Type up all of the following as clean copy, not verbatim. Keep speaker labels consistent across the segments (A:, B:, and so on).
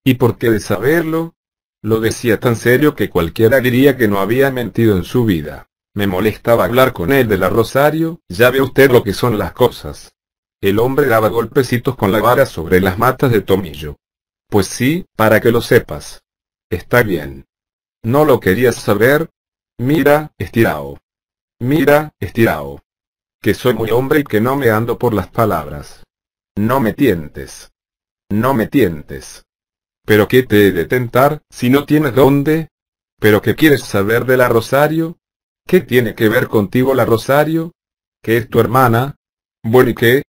A: ¿Y por qué de saberlo? Lo decía tan serio que cualquiera diría que no había mentido en su vida. Me molestaba hablar con él de la Rosario, ya ve usted lo que son las cosas. El hombre daba golpecitos con la vara sobre las matas de tomillo. Pues sí, para que lo sepas. Está bien. ¿No lo querías saber? Mira, estirao. Mira, estirao. Que soy muy hombre y que no me ando por las palabras. No me tientes. No me tientes. ¿Pero qué te he de tentar, si no tienes dónde? ¿Pero qué quieres saber de la Rosario? ¿Qué tiene que ver contigo la Rosario? ¿Que es tu hermana? Bueno, ¿y qué?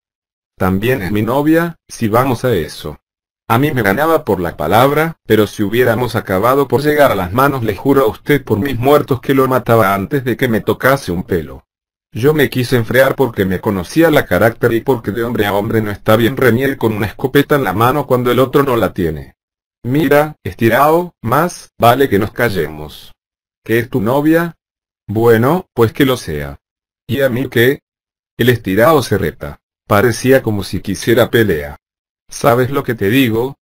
A: También es mi novia, si vamos a eso. A mí me ganaba por la palabra, pero si hubiéramos acabado por llegar a las manos le juro a usted por mis muertos que lo mataba antes de que me tocase un pelo. Yo me quise enfriar porque me conocía la carácter y porque de hombre a hombre no está bien reñir con una escopeta en la mano cuando el otro no la tiene. Mira, estirao, más vale que nos callemos. ¿Qué es tu novia? Bueno, pues que lo sea. ¿Y a mí qué? El estirao se reta. Parecía como si quisiera pelea. ¿Sabes lo que te digo?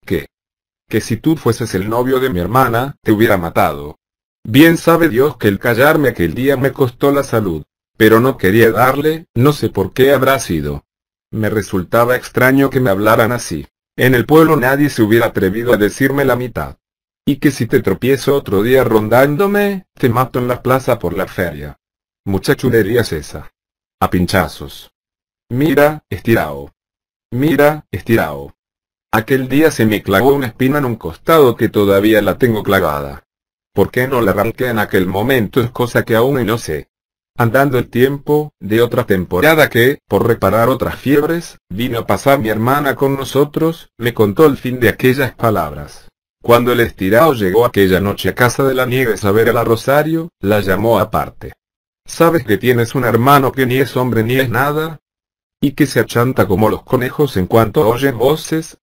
A: ¿Qué? Que si tú fueses el novio de mi hermana, te hubiera matado. Bien sabe Dios que el callarme aquel día me costó la salud. Pero no quería darle, no sé por qué habrá sido. Me resultaba extraño que me hablaran así. En el pueblo nadie se hubiera atrevido a decirme la mitad. Y que si te tropiezo otro día rondándome, te mato en la plaza por la feria. Mucha chulería es esa. A pinchazos. Mira, estirao. Mira, estirao. Aquel día se me clavó una espina en un costado que todavía la tengo clavada. ¿Por qué no la arranqué en aquel momento? Es cosa que aún no sé. Andando el tiempo, de otra temporada que, por reparar otras fiebres, vino a pasar mi hermana con nosotros, me contó el fin de aquellas palabras. Cuando el estirao llegó aquella noche a casa de la Nieves a ver a la Rosario, la llamó aparte. ¿Sabes que tienes un hermano que ni es hombre ni es nada? ¿Y que se achanta como los conejos en cuanto oyen voces?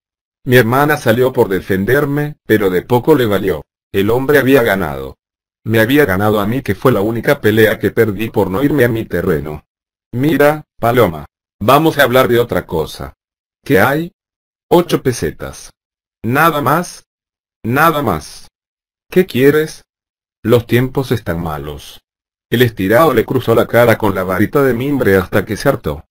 A: Mi hermana salió por defenderme, pero de poco le valió. El hombre había ganado. Me había ganado a mí, que fue la única pelea que perdí por no irme a mi terreno. Mira, Paloma. Vamos a hablar de otra cosa. ¿Qué hay? 8 pesetas. ¿Nada más? Nada más. ¿Qué quieres? Los tiempos están malos. El estirao le cruzó la cara con la varita de mimbre hasta que se hartó.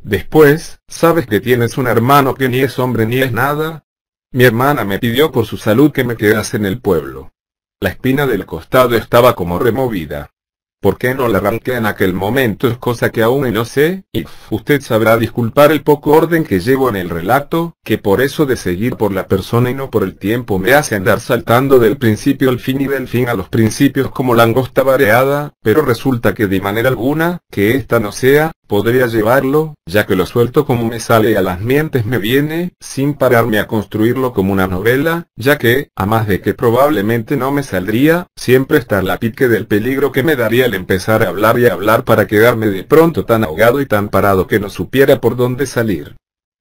A: Después, ¿sabes que tienes un hermano que ni es hombre ni es nada? Mi hermana me pidió por su salud que me quedase en el pueblo. La espina del costado estaba como removida. ¿Por qué no la arranqué en aquel momento? Es cosa que aún no sé, y usted sabrá disculpar el poco orden que llevo en el relato, que por eso de seguir por la persona y no por el tiempo me hace andar saltando del principio al fin y del fin a los principios como langosta variada, pero resulta que de manera alguna, que esta no sea, podría llevarlo, ya que lo suelto como me sale y a las mientes me viene, sin pararme a construirlo como una novela, ya que, a más de que probablemente no me saldría, siempre está la pique del peligro que me daría el empezar a hablar y a hablar para quedarme de pronto tan ahogado y tan parado que no supiera por dónde salir.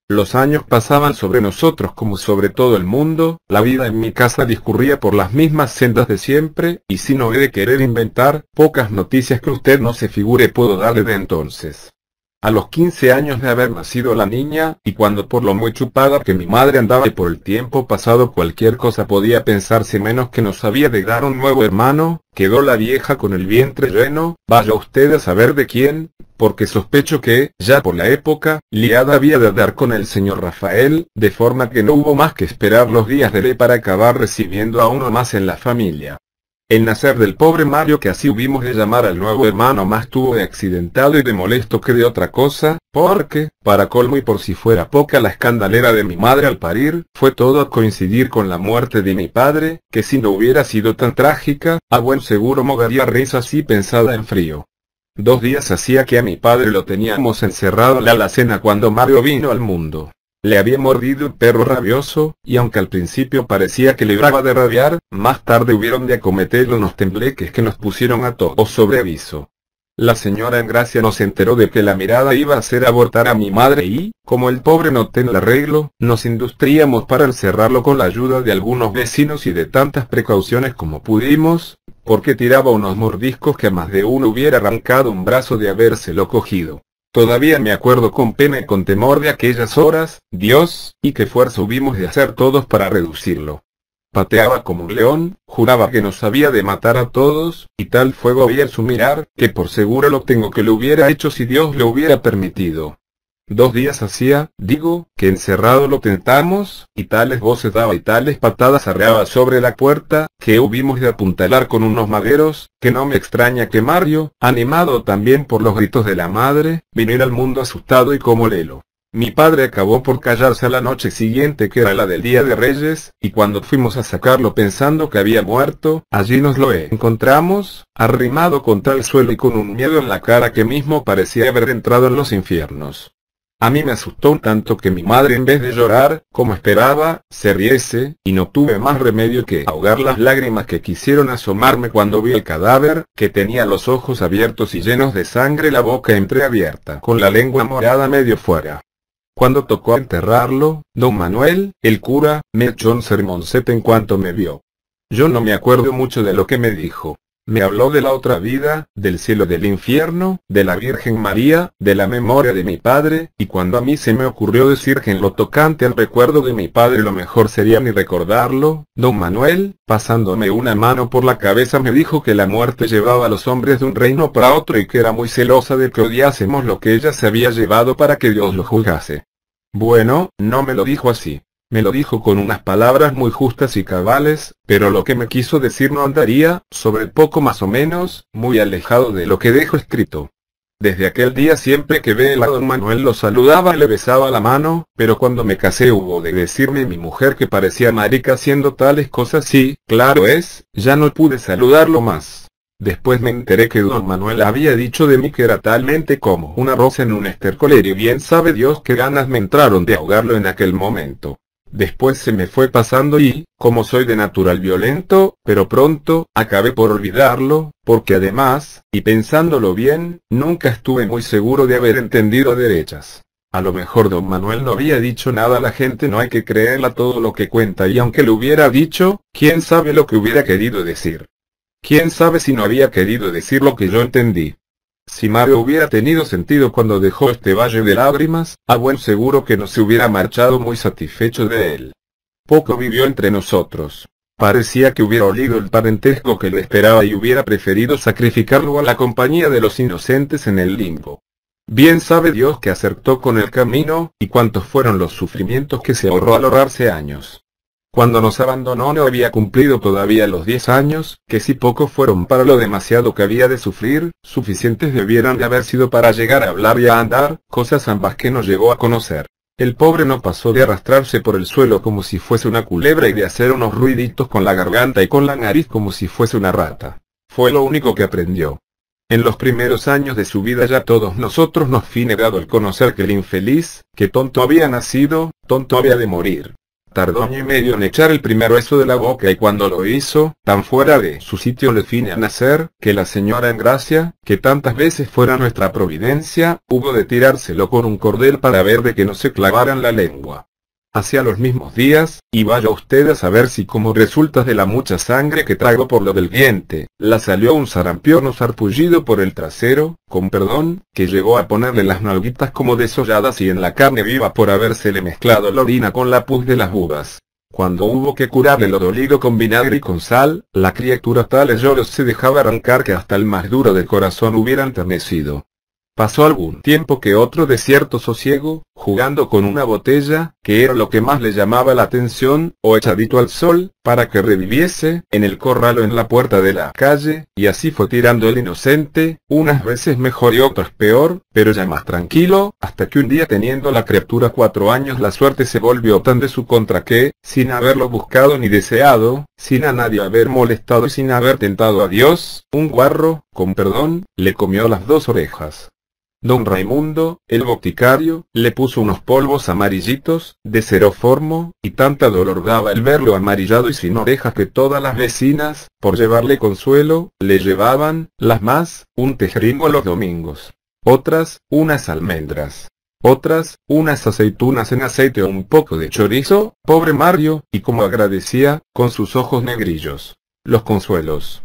A: Los años pasaban sobre nosotros como sobre todo el mundo, la vida en mi casa discurría por las mismas sendas de siempre, y si no he de querer inventar, pocas noticias que usted no se figure puedo darle de entonces. A los 15 años de haber nacido la niña, y cuando por lo muy chupada que mi madre andaba y por el tiempo pasado cualquier cosa podía pensarse menos que nos había de dar un nuevo hermano, quedó la vieja con el vientre lleno, vaya usted a saber de quién, porque sospecho que, ya por la época, liada había de dar con el señor Rafael, de forma que no hubo más que esperar los días de ley para acabar recibiendo a uno más en la familia. El nacer del pobre Mario, que así hubimos de llamar al nuevo hermano, más tuvo de accidentado y de molesto que de otra cosa, porque, para colmo y por si fuera poca la escandalera de mi madre al parir, fue todo a coincidir con la muerte de mi padre, que si no hubiera sido tan trágica, a buen seguro movería risa así pensada en frío. 2 días hacía que a mi padre lo teníamos encerrado en la alacena cuando Mario vino al mundo. Le había mordido un perro rabioso, y aunque al principio parecía que libraba de rabiar, más tarde hubieron de acometerlo unos tembleques que nos pusieron a todos sobre aviso. La señora Engracia nos enteró de que la mirada iba a hacer abortar a mi madre y, como el pobre no tenía arreglo, nos industriamos para encerrarlo con la ayuda de algunos vecinos y de tantas precauciones como pudimos, porque tiraba unos mordiscos que a más de uno hubiera arrancado un brazo de habérselo cogido. Todavía me acuerdo con pena y con temor de aquellas horas, Dios, y qué fuerza hubimos de hacer todos para reducirlo. Pateaba como un león, juraba que nos había de matar a todos, y tal fuego había en su mirar, que por seguro lo tengo que lo hubiera hecho si Dios lo hubiera permitido. 2 días hacía, digo, que encerrado lo tentamos, y tales voces daba y tales patadas arreaba sobre la puerta, que hubimos de apuntalar con unos maderos, que no me extraña que Mario, animado también por los gritos de la madre, viniera al mundo asustado y como lelo. Mi padre acabó por callarse a la noche siguiente, que era la del Día de Reyes, y cuando fuimos a sacarlo pensando que había muerto, allí nos lo encontramos, arrimado contra el suelo y con un miedo en la cara que mismo parecía haber entrado en los infiernos. A mí me asustó un tanto que mi madre, en vez de llorar, como esperaba, se riese, y no tuve más remedio que ahogar las lágrimas que quisieron asomarme cuando vi el cadáver, que tenía los ojos abiertos y llenos de sangre, la boca entreabierta, con la lengua morada medio fuera. Cuando tocó enterrarlo, don Manuel, el cura, me echó un sermoncete en cuanto me vio. Yo no me acuerdo mucho de lo que me dijo. Me habló de la otra vida, del cielo, del infierno, de la Virgen María, de la memoria de mi padre, y cuando a mí se me ocurrió decir que en lo tocante al recuerdo de mi padre lo mejor sería ni recordarlo, don Manuel, pasándome una mano por la cabeza, me dijo que la muerte llevaba a los hombres de un reino para otro y que era muy celosa de que odiásemos lo que ella se había llevado para que Dios lo juzgase. Bueno, no me lo dijo así. Me lo dijo con unas palabras muy justas y cabales, pero lo que me quiso decir no andaría, sobre poco más o menos, muy alejado de lo que dejo escrito. Desde aquel día siempre que ve a don Manuel lo saludaba y le besaba la mano, pero cuando me casé hubo de decirme mi mujer que parecía marica haciendo tales cosas y, claro es, ya no pude saludarlo más. Después me enteré que don Manuel había dicho de mí que era talmente como una rosa en un estercolero y bien sabe Dios qué ganas me entraron de ahogarlo en aquel momento. Después se me fue pasando y, como soy de natural violento, pero pronto, acabé por olvidarlo, porque además, y pensándolo bien, nunca estuve muy seguro de haber entendido a derechas. A lo mejor don Manuel no había dicho nada, la gente no hay que creerla todo lo que cuenta, y aunque lo hubiera dicho, quién sabe lo que hubiera querido decir. Quién sabe si no había querido decir lo que yo entendí. Si Mario hubiera tenido sentido cuando dejó este valle de lágrimas, a buen seguro que no se hubiera marchado muy satisfecho de él. Poco vivió entre nosotros. Parecía que hubiera olido el parentesco que le esperaba y hubiera preferido sacrificarlo a la compañía de los inocentes en el limbo. Bien sabe Dios que acertó con el camino, y cuántos fueron los sufrimientos que se ahorró al ahorrarse años. Cuando nos abandonó no había cumplido todavía los 10 años, que si poco fueron para lo demasiado que había de sufrir, suficientes debieran de haber sido para llegar a hablar y a andar, cosas ambas que no llegó a conocer. El pobre no pasó de arrastrarse por el suelo como si fuese una culebra y de hacer unos ruiditos con la garganta y con la nariz como si fuese una rata. Fue lo único que aprendió. En los primeros años de su vida ya todos nosotros nos fue negado el conocer que el infeliz, que tonto había nacido, tonto había de morir. Tardó año y medio en echar el primer beso de la boca y cuando lo hizo, tan fuera de su sitio le vine a nacer, que la señora en gracia, que tantas veces fuera nuestra providencia, hubo de tirárselo con un cordel para ver de que no se clavaran la lengua. Hacia los mismos días, y vaya usted a saber si como resulta de la mucha sangre que tragó por lo del diente, la salió un sarampión o sarpullido por el trasero, con perdón, que llegó a ponerle las nalguitas como desolladas y en la carne viva por habérsele mezclado la orina con la pus de las uvas. Cuando hubo que curarle lo dolido con vinagre y con sal, la criatura tales lloros se dejaba arrancar que hasta el más duro del corazón hubiera enternecido. Pasó algún tiempo que otro de cierto sosiego, jugando con una botella, que era lo que más le llamaba la atención, o echadito al sol, para que reviviese, en el corral o en la puerta de la calle, y así fue tirando el inocente, unas veces mejor y otras peor, pero ya más tranquilo, hasta que un día teniendo la criatura 4 años la suerte se volvió tan de su contra que, sin haberlo buscado ni deseado, sin a nadie haber molestado y sin haber tentado a Dios, un guarro, con perdón, le comió las 2 orejas. Don Raimundo, el boticario, le puso unos polvos amarillitos, de ceroformo, y tanta dolor daba el verlo amarillado y sin orejas que todas las vecinas, por llevarle consuelo, le llevaban, las más, un tejeringo los domingos. Otras, unas almendras. Otras, unas aceitunas en aceite o un poco de chorizo, pobre Mario, y como agradecía, con sus ojos negrillos. Los consuelos.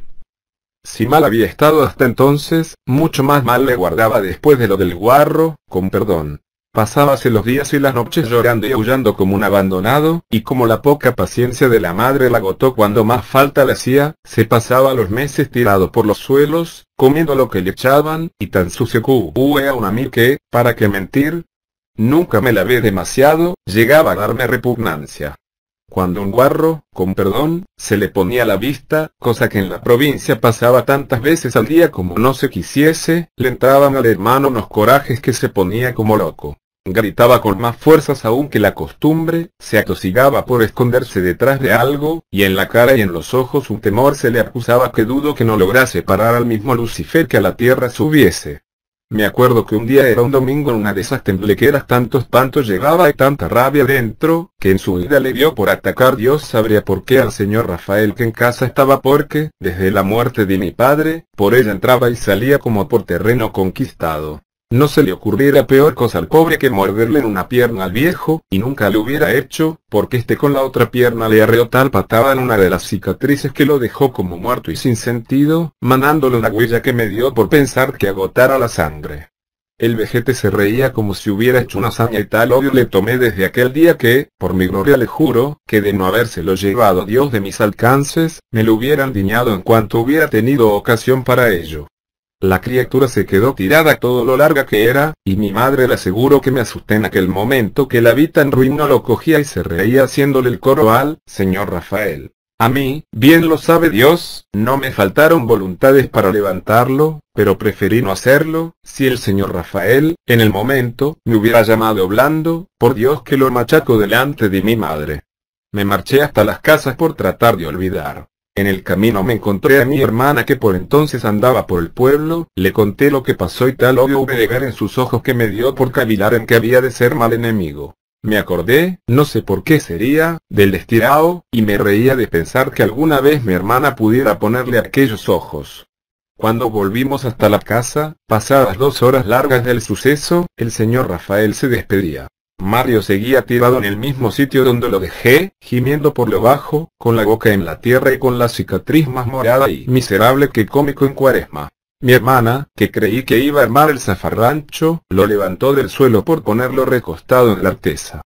A: Si mal había estado hasta entonces, mucho más mal le guardaba después de lo del guarro, con perdón. Pasábase los días y las noches llorando y aullando como un abandonado, y como la poca paciencia de la madre la agotó cuando más falta le hacía, se pasaba los meses tirado por los suelos, comiendo lo que le echaban, y tan sucio que aún a mí que, para qué mentir, nunca me lavé demasiado, llegaba a darme repugnancia. Cuando un guarro, con perdón, se le ponía a la vista, cosa que en la provincia pasaba tantas veces al día como no se quisiese, le entraban al hermano unos corajes que se ponía como loco. Gritaba con más fuerzas aún que la costumbre, se atosigaba por esconderse detrás de algo, y en la cara y en los ojos un temor se le acusaba que dudo que no lograse parar al mismo Lucifer que a la tierra subiese. Me acuerdo que un día era un domingo en una de esas temblequeras tanto espanto llegaba y tanta rabia dentro, que en su vida le dio por atacar Dios sabría por qué al señor Rafael que en casa estaba porque, desde la muerte de mi padre, por ella entraba y salía como por terreno conquistado. No se le ocurriera peor cosa al pobre que morderle en una pierna al viejo, y nunca lo hubiera hecho, porque con la otra pierna le arreó tal patada en una de las cicatrices que lo dejó como muerto y sin sentido, mandándole una huella que me dio por pensar que agotara la sangre. El vejete se reía como si hubiera hecho una hazaña y tal odio le tomé desde aquel día que, por mi gloria le juro, que de no habérselo llevado Dios de mis alcances, me lo hubieran diñado en cuanto hubiera tenido ocasión para ello. La criatura se quedó tirada todo lo larga que era, y mi madre le aseguró que me asusté en aquel momento que la vi tan ruin no lo cogía y se reía haciéndole el coro al señor Rafael. A mí, bien lo sabe Dios, no me faltaron voluntades para levantarlo, pero preferí no hacerlo. Si el señor Rafael, en el momento, me hubiera llamado blando, por Dios que lo machaco delante de mi madre. Me marché hasta las casas por tratar de olvidar. En el camino me encontré a mi hermana que por entonces andaba por el pueblo, le conté lo que pasó y tal obvio hube de ver en sus ojos que me dio por cavilar en que había de ser mal enemigo. Me acordé, no sé por qué sería, del estirao, y me reía de pensar que alguna vez mi hermana pudiera ponerle aquellos ojos. Cuando volvimos hasta la casa, pasadas 2 horas largas del suceso, el señor Rafael se despedía. Mario seguía tirado en el mismo sitio donde lo dejé, gimiendo por lo bajo, con la boca en la tierra y con la cicatriz más morada y miserable que cómico en Cuaresma. Mi hermana, que creí que iba a armar el zafarrancho, lo levantó del suelo por ponerlo recostado en la artesa.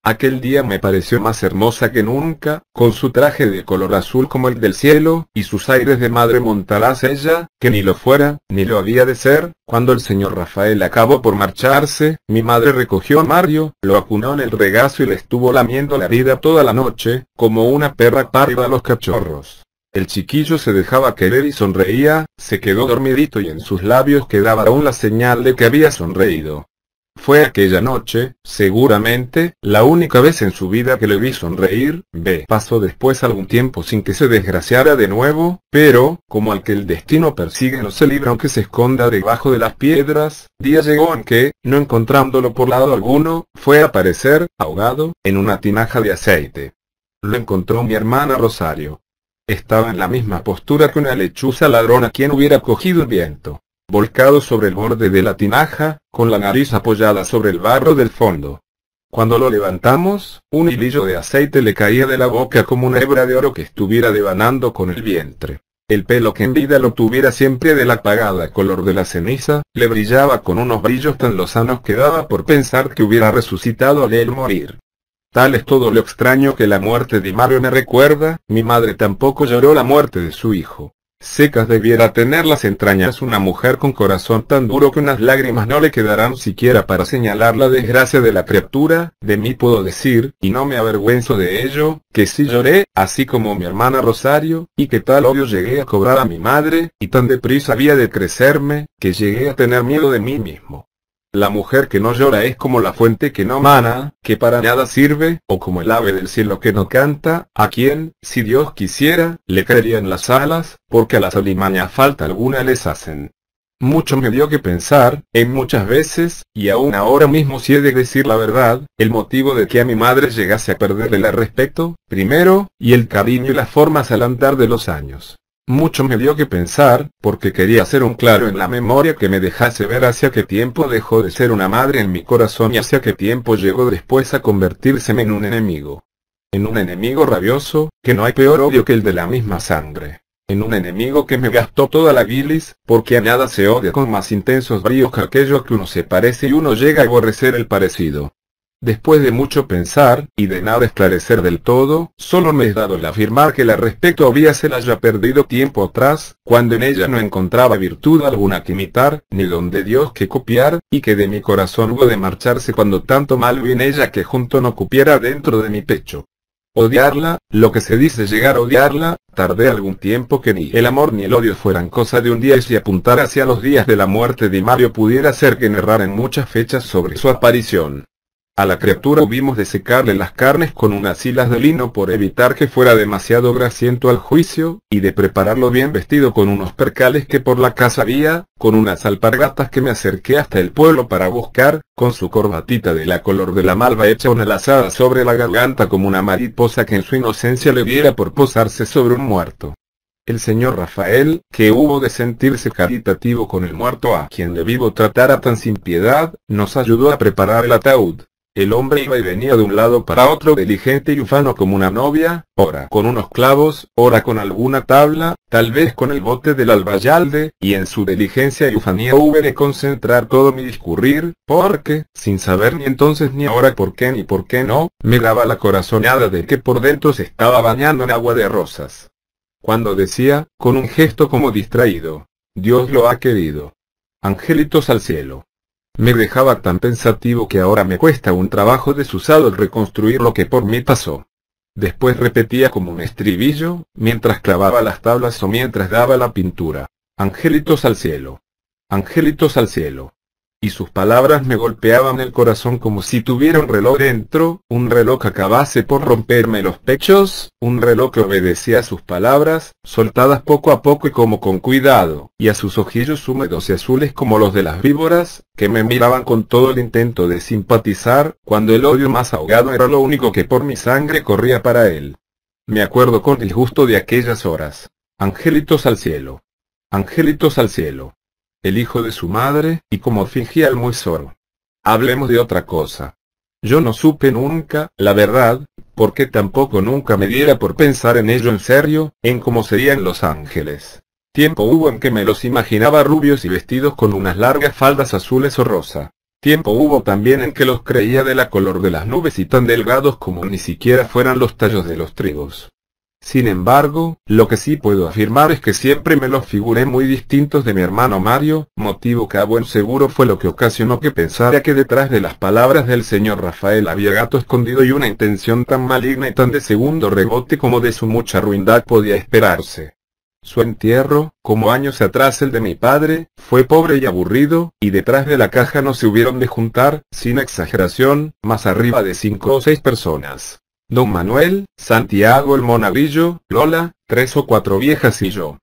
A: Aquel día me pareció más hermosa que nunca, con su traje de color azul como el del cielo, y sus aires de madre montaraz ella, que ni lo fuera, ni lo había de ser. Cuando el señor Rafael acabó por marcharse, mi madre recogió a Mario, lo acunó en el regazo y le estuvo lamiendo la vida toda la noche, como una perra párida a los cachorros. El chiquillo se dejaba querer y sonreía, se quedó dormidito y en sus labios quedaba aún la señal de que había sonreído. Fue aquella noche, seguramente, la única vez en su vida que le vi sonreír. Pasó después algún tiempo sin que se desgraciara de nuevo, pero, como al que el destino persigue no se libra aunque se esconda debajo de las piedras, día llegó en que, no encontrándolo por lado alguno, fue a aparecer, ahogado, en una tinaja de aceite. Lo encontró mi hermana Rosario. Estaba en la misma postura que una lechuza ladrona quien hubiera cogido el viento. Volcado sobre el borde de la tinaja, con la nariz apoyada sobre el barro del fondo. Cuando lo levantamos, un hilillo de aceite le caía de la boca como una hebra de oro que estuviera devanando con el vientre. El pelo que en vida lo tuviera siempre de la apagada color de la ceniza, le brillaba con unos brillos tan lozanos que daba por pensar que hubiera resucitado al él morir. Tal es todo lo extraño que la muerte de Mario me recuerda. Mi madre tampoco lloró la muerte de su hijo. Secas debiera tener las entrañas una mujer con corazón tan duro que unas lágrimas no le quedarán siquiera para señalar la desgracia de la criatura. De mí puedo decir, y no me avergüenzo de ello, que sí lloré, así como mi hermana Rosario, y que tal odio llegué a cobrar a mi madre, y tan deprisa había de crecerme, que llegué a tener miedo de mí mismo. La mujer que no llora es como la fuente que no mana, que para nada sirve, o como el ave del cielo que no canta, a quien, si Dios quisiera, le caerían las alas, porque a las alimañas falta alguna les hacen. Mucho me dio que pensar, en muchas veces, y aún ahora mismo si he de decir la verdad, el motivo de que a mi madre llegase a perderle el respeto, primero, y el cariño y las formas al andar de los años. Mucho me dio que pensar, porque quería hacer un claro en la memoria que me dejase ver hacia qué tiempo dejó de ser una madre en mi corazón y hacia qué tiempo llegó después a convertírseme en un enemigo. En un enemigo rabioso, que no hay peor odio que el de la misma sangre. en un enemigo que me gastó toda la bilis, porque a nada se odia con más intensos bríos que aquello que uno se parece y uno llega a aborrecer el parecido. Después de mucho pensar, y de nada esclarecer del todo, solo me es dado el afirmar que la respecto había se la haya perdido tiempo atrás, cuando en ella no encontraba virtud alguna que imitar, ni don de Dios que copiar, y que de mi corazón hubo de marcharse cuando tanto mal vi en ella que junto no cupiera dentro de mi pecho. Odiarla, lo que se dice llegar a odiarla, tardé algún tiempo que ni el amor ni el odio fueran cosa de un día, y si apuntar hacia los días de la muerte de Mario pudiera ser que errara en muchas fechas sobre su aparición. A la criatura hubimos de secarle las carnes con unas hilas de lino por evitar que fuera demasiado grasiento al juicio, y de prepararlo bien vestido con unos percales que por la casa había, con unas alpargatas que me acerqué hasta el pueblo para buscar, con su corbatita de la color de la malva hecha una lazada sobre la garganta como una mariposa que en su inocencia le diera por posarse sobre un muerto. El señor Rafael, que hubo de sentirse caritativo con el muerto a quien de vivo tratara tan sin piedad, nos ayudó a preparar el ataúd. El hombre iba y venía de un lado para otro diligente y ufano como una novia, ora con unos clavos, ora con alguna tabla, tal vez con el bote del albayalde, y en su diligencia y ufanía hube de concentrar todo mi discurrir, porque, sin saber ni entonces ni ahora por qué ni por qué no, me daba la corazonada de que por dentro se estaba bañando en agua de rosas. Cuando decía, con un gesto como distraído, Dios lo ha querido. Angelitos al cielo. Me dejaba tan pensativo que ahora me cuesta un trabajo desusado el reconstruir lo que por mí pasó. Después repetía como un estribillo, mientras clavaba las tablas o mientras daba la pintura. Angelitos al cielo. Angelitos al cielo. Y sus palabras me golpeaban el corazón como si tuviera un reloj dentro, un reloj que acabase por romperme los pechos, un reloj que obedecía a sus palabras, soltadas poco a poco y como con cuidado, y a sus ojillos húmedos y azules como los de las víboras, que me miraban con todo el intento de simpatizar, cuando el odio más ahogado era lo único que por mi sangre corría para él. Me acuerdo con el gusto de aquellas horas. Angelitos al cielo. Angelitos al cielo. El hijo de su madre, y como fingía el muy soro. Hablemos de otra cosa. Yo no supe nunca, la verdad, porque tampoco nunca me diera por pensar en ello en serio, en cómo serían los ángeles. Tiempo hubo en que me los imaginaba rubios y vestidos con unas largas faldas azules o rosa. Tiempo hubo también en que los creía de la color de las nubes y tan delgados como ni siquiera fueran los tallos de los trigos. Sin embargo, lo que sí puedo afirmar es que siempre me los figuré muy distintos de mi hermano Mario, motivo que a buen seguro fue lo que ocasionó que pensara que detrás de las palabras del señor Rafael había gato escondido y una intención tan maligna y tan de segundo rebote como de su mucha ruindad podía esperarse. Su entierro, como años atrás el de mi padre, fue pobre y aburrido, y detrás de la caja no se hubieron de juntar, sin exageración, más arriba de 5 o 6 personas. Don Manuel, Santiago el Monaguillo, Lola, 3 o 4 viejas y yo.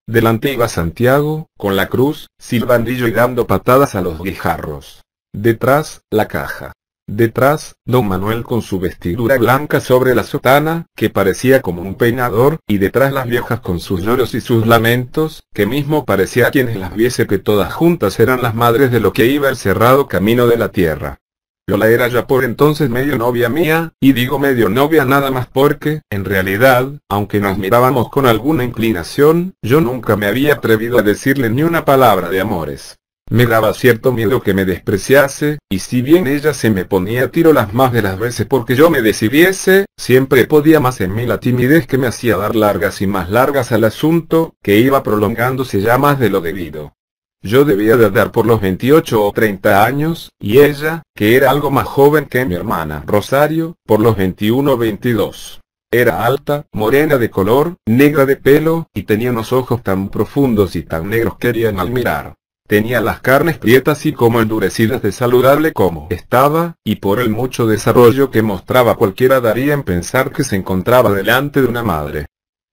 A: Delante iba Santiago, con la cruz, silbandillo y dando patadas a los guijarros. Detrás, la caja. Detrás, don Manuel con su vestidura blanca sobre la sotana, que parecía como un peinador, y detrás las viejas con sus lloros y sus lamentos, que mismo parecía a quienes las viese que todas juntas eran las madres de lo que iba el cerrado camino de la tierra. Lola era ya por entonces medio novia mía, y digo medio novia nada más porque, en realidad, aunque nos mirábamos con alguna inclinación, yo nunca me había atrevido a decirle ni una palabra de amores. Me daba cierto miedo que me despreciase, y si bien ella se me ponía a tiro las más de las veces porque yo me decidiese, siempre podía más en mí la timidez que me hacía dar largas y más largas al asunto, que iba prolongándose ya más de lo debido. Yo debía de dar por los 28 o 30 años, y ella, que era algo más joven que mi hermana Rosario, por los 21 o 22. Era alta, morena de color, negra de pelo, y tenía unos ojos tan profundos y tan negros que herían al mirar. Tenía las carnes prietas y como endurecidas de saludable como estaba, y por el mucho desarrollo que mostraba cualquiera daría en pensar que se encontraba delante de una madre.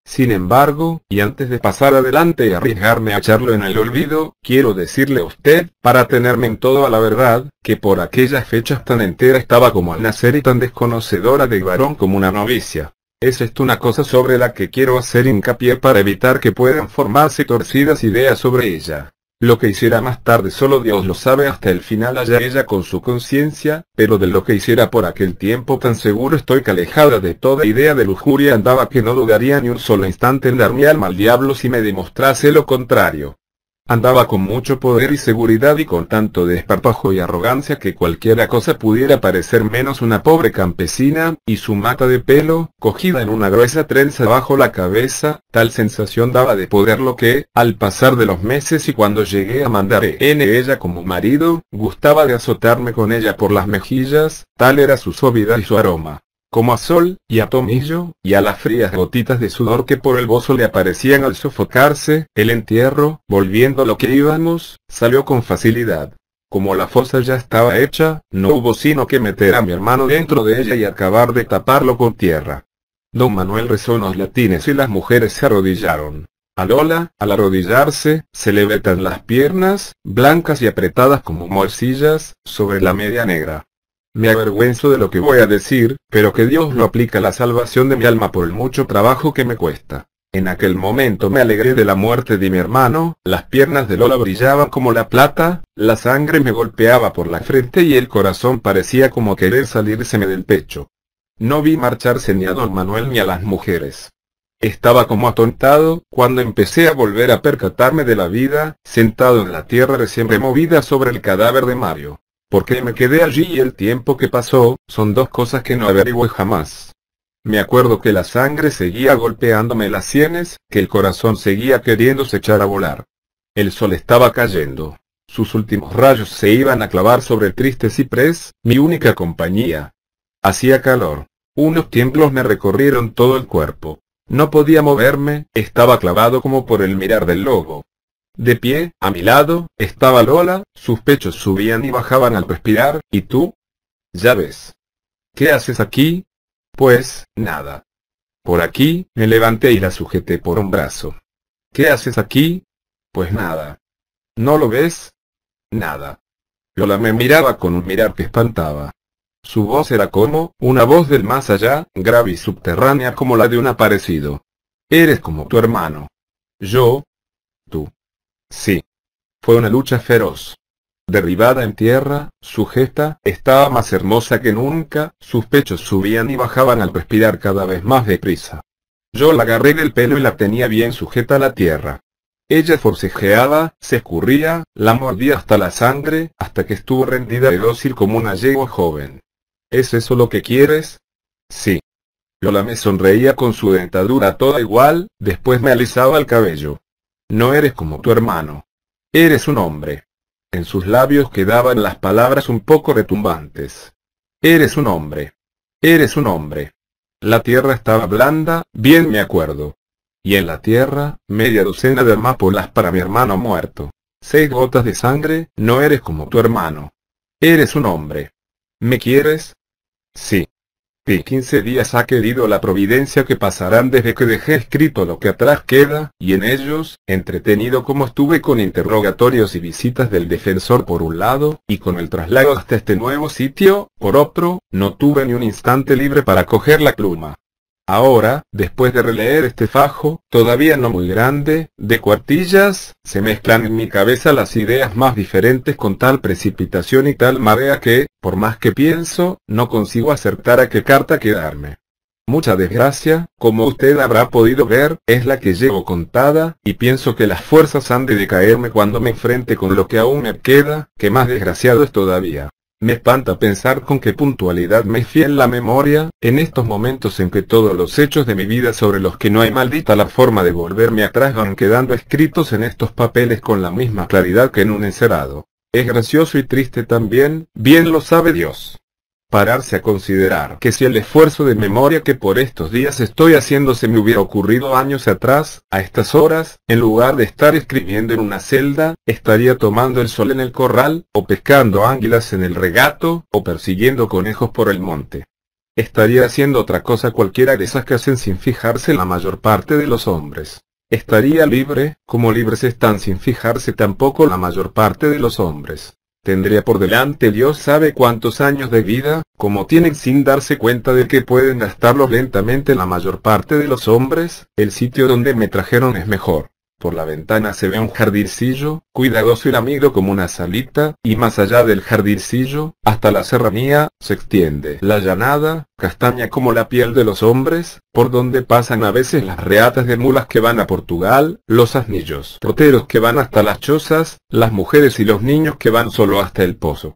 A: Sin embargo, y antes de pasar adelante y arriesgarme a echarlo en el olvido, quiero decirle a usted, para tenerme en todo a la verdad, que por aquellas fechas tan entera estaba como al nacer y tan desconocedora de varón como una novicia. Es esto una cosa sobre la que quiero hacer hincapié para evitar que puedan formarse torcidas ideas sobre ella. Lo que hiciera más tarde solo Dios lo sabe, hasta el final allá ella con su conciencia, pero de lo que hiciera por aquel tiempo tan seguro estoy que alejada de toda idea de lujuria andaba, que no dudaría ni un solo instante en dar mi alma al diablo si me demostrase lo contrario. Andaba con mucho poder y seguridad y con tanto desparpajo y arrogancia que cualquiera cosa pudiera parecer menos una pobre campesina, y su mata de pelo, cogida en una gruesa trenza bajo la cabeza, tal sensación daba de poderlo que, al pasar de los meses y cuando llegué a mandar en ella como marido, gustaba de azotarme con ella por las mejillas, tal era su suavidad y su aroma. Como a sol, y a tomillo, y a las frías gotitas de sudor que por el bozo le aparecían al sofocarse, el entierro, volviendo a lo que íbamos, salió con facilidad. Como la fosa ya estaba hecha, no hubo sino que meter a mi hermano dentro de ella y acabar de taparlo con tierra. Don Manuel rezó unos latines y las mujeres se arrodillaron. A Lola, al arrodillarse, se le vetan las piernas, blancas y apretadas como morcillas, sobre la media negra. Me avergüenzo de lo que voy a decir, pero que Dios lo aplica a la salvación de mi alma por el mucho trabajo que me cuesta. En aquel momento me alegré de la muerte de mi hermano, las piernas de Lola brillaban como la plata, la sangre me golpeaba por la frente y el corazón parecía como querer salírseme del pecho. No vi marcharse ni a don Manuel ni a las mujeres. Estaba como atontado, cuando empecé a volver a percatarme de la vida, sentado en la tierra recién removida sobre el cadáver de Mario. ¿Por qué me quedé allí y el tiempo que pasó? Son dos cosas que no averigüé jamás. Me acuerdo que la sangre seguía golpeándome las sienes, que el corazón seguía queriéndose echar a volar. El sol estaba cayendo. Sus últimos rayos se iban a clavar sobre el triste ciprés, mi única compañía. Hacía calor. Unos tiemblos me recorrieron todo el cuerpo. No podía moverme, estaba clavado como por el mirar del lobo. De pie, a mi lado, estaba Lola, sus pechos subían y bajaban al respirar, ¿y tú? Ya ves. ¿Qué haces aquí? Pues, nada. Por aquí, me levanté y la sujeté por un brazo. ¿Qué haces aquí? Pues nada. ¿No lo ves? Nada. Lola me miraba con un mirar que espantaba. Su voz era como, una voz del más allá, grave y subterránea como la de un aparecido. Eres como tu hermano. Yo. Tú. Sí. Fue una lucha feroz. Derribada en tierra, sujeta, estaba más hermosa que nunca, sus pechos subían y bajaban al respirar cada vez más deprisa. Yo la agarré del pelo y la tenía bien sujeta a la tierra. Ella forcejeaba, se escurría, la mordía hasta la sangre, hasta que estuvo rendida y dócil como una yegua joven. ¿Es eso lo que quieres? Sí. Lola me sonreía con su dentadura toda igual, después me alisaba el cabello. No eres como tu hermano. Eres un hombre. En sus labios quedaban las palabras un poco retumbantes. Eres un hombre. Eres un hombre. La tierra estaba blanda, bien me acuerdo. Y en la tierra, media docena de amapolas para mi hermano muerto. 6 gotas de sangre, no eres como tu hermano. Eres un hombre. ¿Me quieres? Sí. 15 días ha querido la providencia que pasarán desde que dejé escrito lo que atrás queda, y en ellos, entretenido como estuve con interrogatorios y visitas del defensor por un lado, y con el traslado hasta este nuevo sitio, por otro, no tuve ni un instante libre para coger la pluma. Ahora, después de releer este fajo, todavía no muy grande, de cuartillas, se mezclan en mi cabeza las ideas más diferentes con tal precipitación y tal marea que, por más que pienso, no consigo acertar a qué carta quedarme. Mucha desgracia, como usted habrá podido ver, es la que llevo contada, y pienso que las fuerzas han de decaerme cuando me enfrente con lo que aún me queda, que más desgraciado es todavía. Me espanta pensar con qué puntualidad me es fiel la memoria, en estos momentos en que todos los hechos de mi vida sobre los que no hay maldita la forma de volverme atrás van quedando escritos en estos papeles con la misma claridad que en un encerado. Es gracioso y triste también, bien lo sabe Dios. Pararse a considerar que si el esfuerzo de memoria que por estos días estoy haciendo se me hubiera ocurrido años atrás, a estas horas, en lugar de estar escribiendo en una celda, estaría tomando el sol en el corral, o pescando ánguilas en el regato, o persiguiendo conejos por el monte. Estaría haciendo otra cosa cualquiera de esas que hacen sin fijarse la mayor parte de los hombres. Estaría libre, como libres están sin fijarse tampoco la mayor parte de los hombres. Tendría por delante Dios sabe cuántos años de vida, como tienen sin darse cuenta de que pueden gastarlos lentamente la mayor parte de los hombres. El sitio donde me trajeron es mejor. Por la ventana se ve un jardincillo, cuidadoso y lamido como una salita, y más allá del jardincillo, hasta la serranía, se extiende la llanada, castaña como la piel de los hombres, por donde pasan a veces las reatas de mulas que van a Portugal, los asnillos troteros que van hasta las chozas, las mujeres y los niños que van solo hasta el pozo.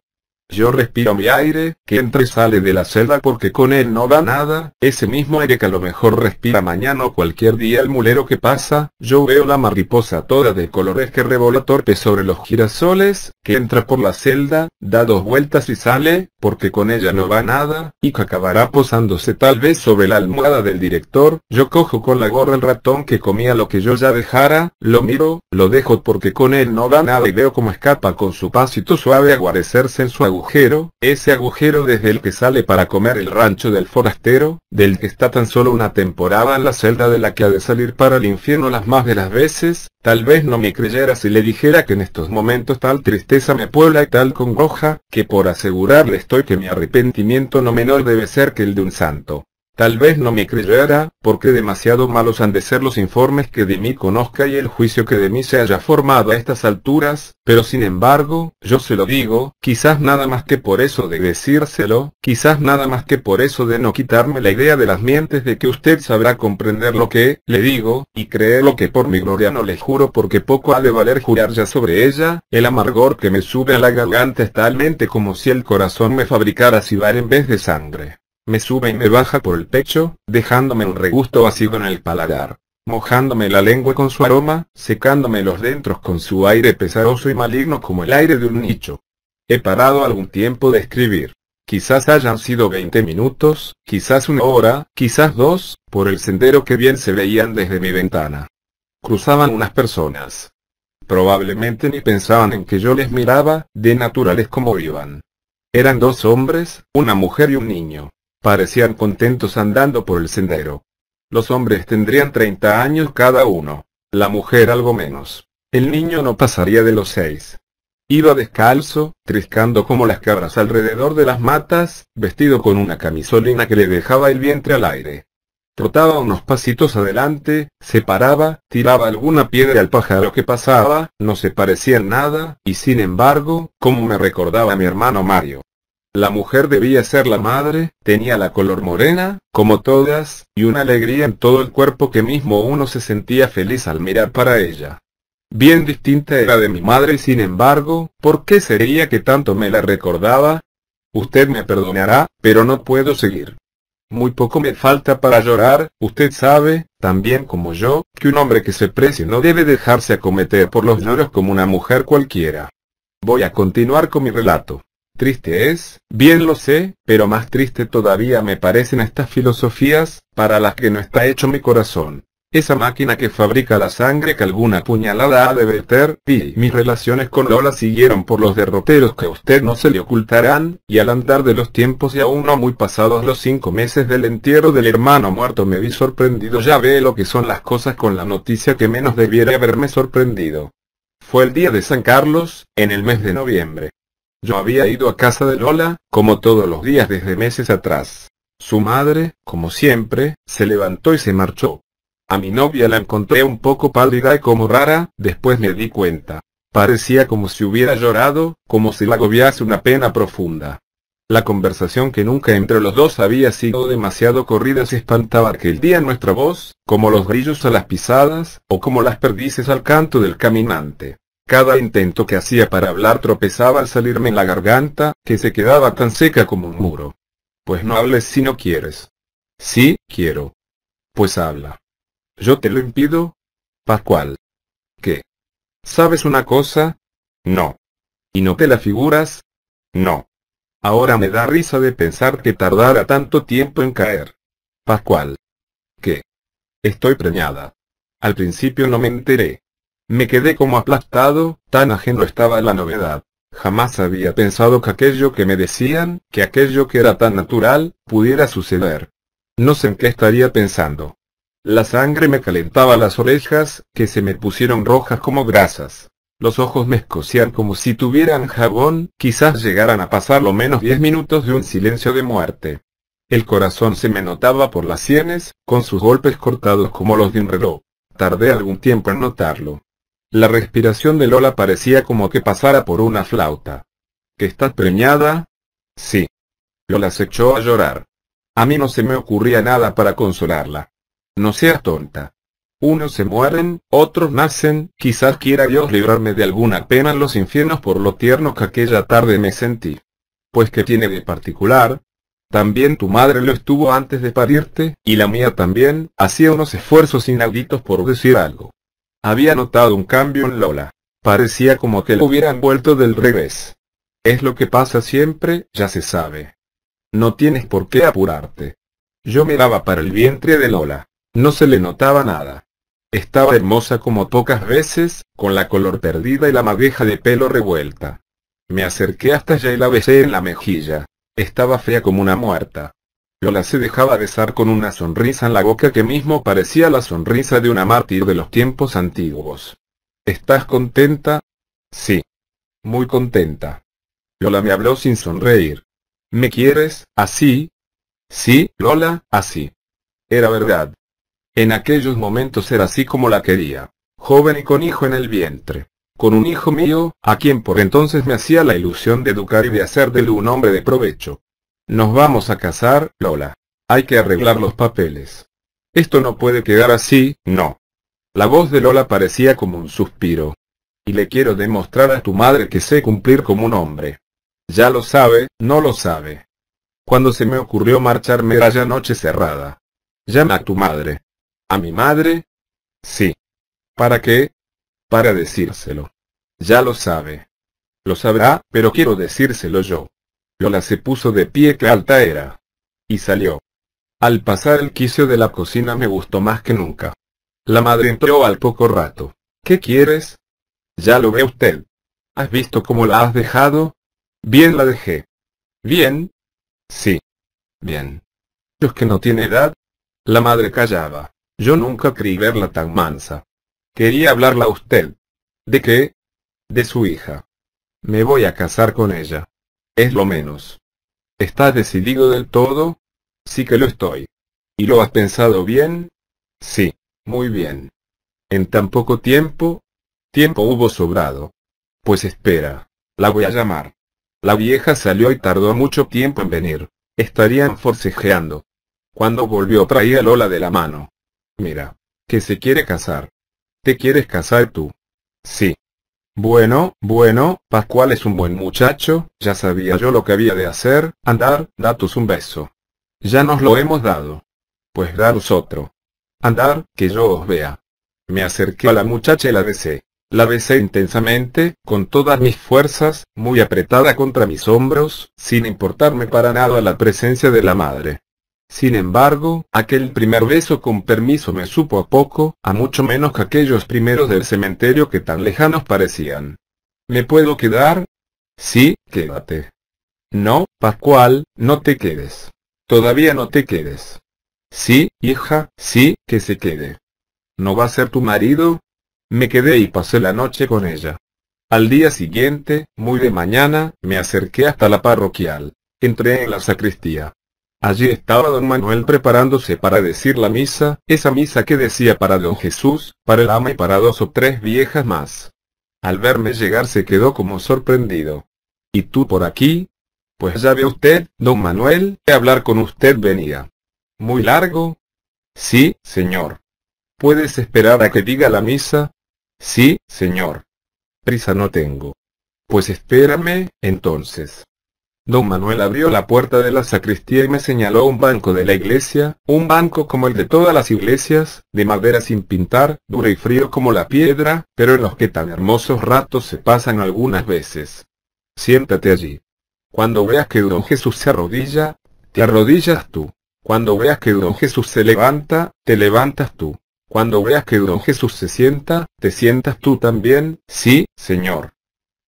A: Yo respiro mi aire, que entra y sale de la celda porque con él no va nada, ese mismo aire que a lo mejor respira mañana o cualquier día el mulero que pasa. Yo veo la mariposa toda de colores que revola torpe sobre los girasoles, que entra por la celda, da 2 vueltas y sale, porque con ella no va nada, y que acabará posándose tal vez sobre la almohada del director. Yo cojo con la gorra el ratón que comía lo que yo ya dejara, lo miro, lo dejo porque con él no va nada y veo cómo escapa con su pasito suave a guarecerse en su agujero, ese agujero desde el que sale para comer el rancho del forastero, del que está tan solo una temporada en la celda de la que ha de salir para el infierno las más de las veces. Tal vez no me creyera si le dijera que en estos momentos tal tristeza me puebla y tal congoja, que por asegurarle estoy que mi arrepentimiento no menor debe ser que el de un santo. Tal vez no me creyera, porque demasiado malos han de ser los informes que de mí conozca y el juicio que de mí se haya formado a estas alturas, pero sin embargo, yo se lo digo, quizás nada más que por eso de decírselo, quizás nada más que por eso de no quitarme la idea de las mientes de que usted sabrá comprender lo que le digo, y creer lo que por mi gloria no le juro porque poco ha de valer jurar ya sobre ella. El amargor que me sube a la garganta es talmente como si el corazón me fabricara cibar en vez de sangre. Me sube y me baja por el pecho, dejándome un regusto vacío en el paladar, mojándome la lengua con su aroma, secándome los dentros con su aire pesaroso y maligno como el aire de un nicho. He parado algún tiempo de escribir. Quizás hayan sido 20 minutos, quizás 1 hora, quizás 2, por el sendero que bien se veían desde mi ventana. Cruzaban unas personas. Probablemente ni pensaban en que yo les miraba, de naturales como iban. Eran 2 hombres, una mujer y un niño. Parecían contentos andando por el sendero. Los hombres tendrían 30 años cada uno. La mujer algo menos. El niño no pasaría de los 6. Iba descalzo, triscando como las cabras alrededor de las matas, vestido con una camisolina que le dejaba el vientre al aire. Trotaba unos pasitos adelante, se paraba, tiraba alguna piedra al pájaro que pasaba, no se parecía en nada, y sin embargo, como me recordaba a mi hermano Mario. La mujer debía ser la madre, tenía la color morena, como todas, y una alegría en todo el cuerpo que mismo uno se sentía feliz al mirar para ella. Bien distinta era de mi madre y sin embargo, ¿por qué sería que tanto me la recordaba? Usted me perdonará, pero no puedo seguir. Muy poco me falta para llorar. Usted sabe, tan bien como yo, que un hombre que se precie no debe dejarse acometer por los lloros como una mujer cualquiera. Voy a continuar con mi relato. Triste es, bien lo sé, pero más triste todavía me parecen estas filosofías, para las que no está hecho mi corazón. Esa máquina que fabrica la sangre que alguna puñalada ha de verter, y mis relaciones con Lola siguieron por los derroteros que a usted no se le ocultarán, y al andar de los tiempos y aún no muy pasados los 5 meses del entierro del hermano muerto me vi sorprendido. Ya ve lo que son las cosas con la noticia que menos debiera haberme sorprendido. Fue el día de San Carlos, en el mes de noviembre. Yo había ido a casa de Lola, como todos los días desde meses atrás. Su madre, como siempre, se levantó y se marchó. A mi novia la encontré un poco pálida y como rara, después me di cuenta. Parecía como si hubiera llorado, como si la agobiase una pena profunda. La conversación que nunca entre los dos había sido demasiado corrida se espantaba aquel día en nuestra voz, como los grillos a las pisadas, o como las perdices al canto del caminante. Cada intento que hacía para hablar tropezaba al salirme en la garganta, que se quedaba tan seca como un muro. Pues no hables si no quieres. Sí, quiero. Pues habla. ¿Yo te lo impido? Pascual. ¿Qué? ¿Sabes una cosa? No. ¿Y no te la figuras? No. Ahora me da risa de pensar que tardara tanto tiempo en caer. Pascual. ¿Qué? Estoy preñada. Al principio no me enteré. Me quedé como aplastado, tan ajeno estaba a la novedad. Jamás había pensado que aquello que me decían, que aquello que era tan natural, pudiera suceder. No sé en qué estaría pensando. La sangre me calentaba las orejas, que se me pusieron rojas como grasas. Los ojos me escocían como si tuvieran jabón, quizás llegaran a pasar lo menos 10 minutos de un silencio de muerte. El corazón se me notaba por las sienes, con sus golpes cortados como los de un reloj. Tardé algún tiempo en notarlo. La respiración de Lola parecía como que pasara por una flauta. ¿Que estás preñada? Sí. Lola se echó a llorar. A mí no se me ocurría nada para consolarla. No seas tonta. Unos se mueren, otros nacen, quizás quiera Dios librarme de alguna pena en los infiernos por lo tierno que aquella tarde me sentí. Pues ¿qué tiene de particular? También tu madre lo estuvo antes de parirte, y la mía también, hacía unos esfuerzos inauditos por decir algo. Había notado un cambio en Lola. Parecía como que lo hubieran vuelto del revés. Es lo que pasa siempre, ya se sabe. No tienes por qué apurarte. Yo miraba para el vientre de Lola. No se le notaba nada. Estaba hermosa como pocas veces, con la color perdida y la madeja de pelo revuelta. Me acerqué hasta ella y la besé en la mejilla. Estaba fea como una muerta. Lola se dejaba besar con una sonrisa en la boca que mismo parecía la sonrisa de una mártir de los tiempos antiguos. ¿Estás contenta? Sí. Muy contenta. Lola me habló sin sonreír. ¿Me quieres, así? Sí, Lola, así. Era verdad. En aquellos momentos era así como la quería. Joven y con hijo en el vientre. Con un hijo mío, a quien por entonces me hacía la ilusión de educar y de hacer de él un hombre de provecho. Nos vamos a casar, Lola. Hay que arreglar los papeles. Esto no puede quedar así, no. La voz de Lola parecía como un suspiro. Y le quiero demostrar a tu madre que sé cumplir como un hombre. Ya lo sabe, no lo sabe. Cuando se me ocurrió marcharme era ya noche cerrada. Llama a tu madre. ¿A mi madre? Sí. ¿Para qué? Para decírselo. Ya lo sabe. Lo sabrá, pero quiero decírselo yo. Lola se puso de pie, que alta era. Y salió. Al pasar el quicio de la cocina me gustó más que nunca. La madre entró al poco rato. ¿Qué quieres? Ya lo ve usted. ¿Has visto cómo la has dejado? Bien la dejé. ¿Bien? Sí. Bien. ¿Es que no tiene edad? La madre callaba. Yo nunca creí verla tan mansa. Quería hablarla a usted. ¿De qué? De su hija. Me voy a casar con ella. Es lo menos. ¿Estás decidido del todo? Sí que lo estoy. ¿Y lo has pensado bien? Sí, muy bien. ¿En tan poco tiempo? Tiempo hubo sobrado. Pues espera. La voy a llamar. La vieja salió y tardó mucho tiempo en venir. Estarían forcejeando. Cuando volvió traía a Lola de la mano. Mira, que se quiere casar. ¿Te quieres casar tú? Sí. Bueno, Pascual es un buen muchacho, ya sabía yo lo que había de hacer, andar, datos un beso. Ya nos lo hemos dado. Pues daros otro. Andar, que yo os vea. Me acerqué a la muchacha y la besé. La besé intensamente, con todas mis fuerzas, muy apretada contra mis hombros, sin importarme para nada la presencia de la madre. Sin embargo, aquel primer beso con permiso me supo a poco, a mucho menos que aquellos primeros del cementerio que tan lejanos parecían. ¿Me puedo quedar? Sí, quédate. No, Pascual, no te quedes. Todavía no te quedes. Sí, hija, sí, que se quede. ¿No va a ser tu marido? Me quedé y pasé la noche con ella. Al día siguiente, muy de mañana, me acerqué hasta la parroquial. Entré en la sacristía. Allí estaba don Manuel preparándose para decir la misa, esa misa que decía para don Jesús, para el ama y para 2 o 3 viejas más. Al verme llegar se quedó como sorprendido. ¿Y tú por aquí? Pues ya ve usted, don Manuel, que hablar con usted venía. ¿Muy largo? Sí, señor. ¿Puedes esperar a que diga la misa? Sí, señor. Prisa no tengo. Pues espérame, entonces. Don Manuel abrió la puerta de la sacristía y me señaló un banco de la iglesia, un banco como el de todas las iglesias, de madera sin pintar, duro y frío como la piedra, pero en los que tan hermosos ratos se pasan algunas veces. Siéntate allí. Cuando veas que don Jesús se arrodilla, te arrodillas tú. Cuando veas que don Jesús se levanta, te levantas tú. Cuando veas que don Jesús se sienta, te sientas tú también, sí, señor.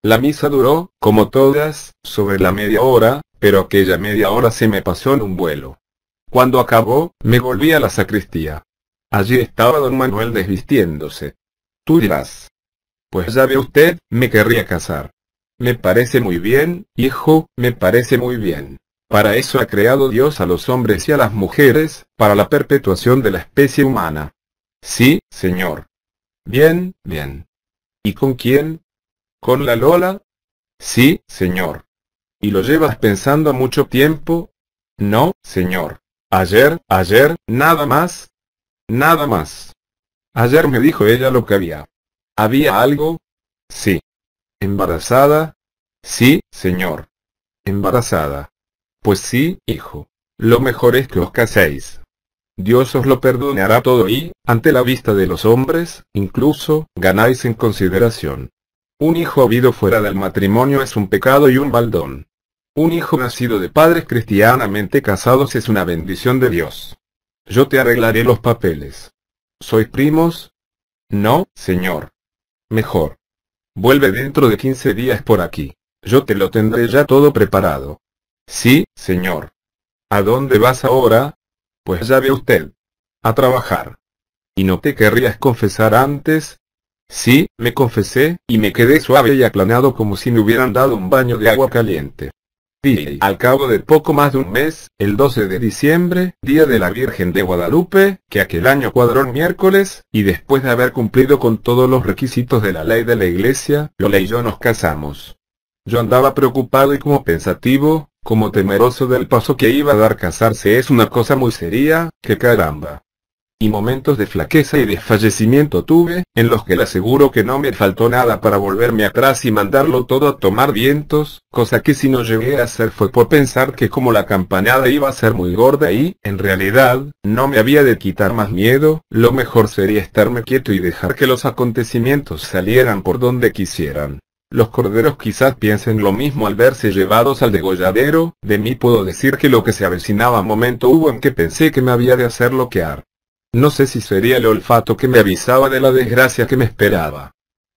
A: La misa duró, como todas, sobre la media hora, pero aquella media hora se me pasó en un vuelo. Cuando acabó, me volví a la sacristía. Allí estaba don Manuel desvistiéndose. Tú dirás. Pues ya ve usted, me querría casar. Me parece muy bien, hijo, me parece muy bien. Para eso ha creado Dios a los hombres y a las mujeres, para la perpetuación de la especie humana. Sí, señor. Bien, bien. ¿Y con quién? ¿Con la Lola? Sí, señor. ¿Y lo llevas pensando mucho tiempo? No, señor. Ayer, nada más. Nada más. Ayer me dijo ella lo que había. ¿Había algo? Sí. ¿Embarazada? Sí, señor. Embarazada. Pues sí, hijo. Lo mejor es que os caséis. Dios os lo perdonará todo y, ante la vista de los hombres, incluso, ganáis en consideración. Un hijo habido fuera del matrimonio es un pecado y un baldón. Un hijo nacido de padres cristianamente casados es una bendición de Dios. Yo te arreglaré los papeles. ¿Sois primos? No, señor. Mejor. Vuelve dentro de 15 días por aquí. Yo te lo tendré ya todo preparado. Sí, señor. ¿A dónde vas ahora? Pues ya ve usted. A trabajar. ¿Y no te querrías confesar antes? Sí, me confesé, y me quedé suave y aplanado como si me hubieran dado un baño de agua caliente. Y al cabo de poco más de un mes, el 12 de diciembre, día de la Virgen de Guadalupe, que aquel año cuadró en miércoles, y después de haber cumplido con todos los requisitos de la ley de la iglesia, Lola y yo nos casamos. Yo andaba preocupado y como pensativo, como temeroso del paso que iba a dar. Casarse es una cosa muy seria, que caramba. Y momentos de flaqueza y desfallecimiento tuve, en los que le aseguro que no me faltó nada para volverme atrás y mandarlo todo a tomar vientos, cosa que si no llegué a hacer fue por pensar que como la campanada iba a ser muy gorda y, en realidad, no me había de quitar más miedo, lo mejor sería estarme quieto y dejar que los acontecimientos salieran por donde quisieran. Los corderos quizás piensen lo mismo al verse llevados al degolladero. De mí puedo decir que lo que se avecinaba momento hubo en que pensé que me había de hacer loquear. No sé si sería el olfato que me avisaba de la desgracia que me esperaba.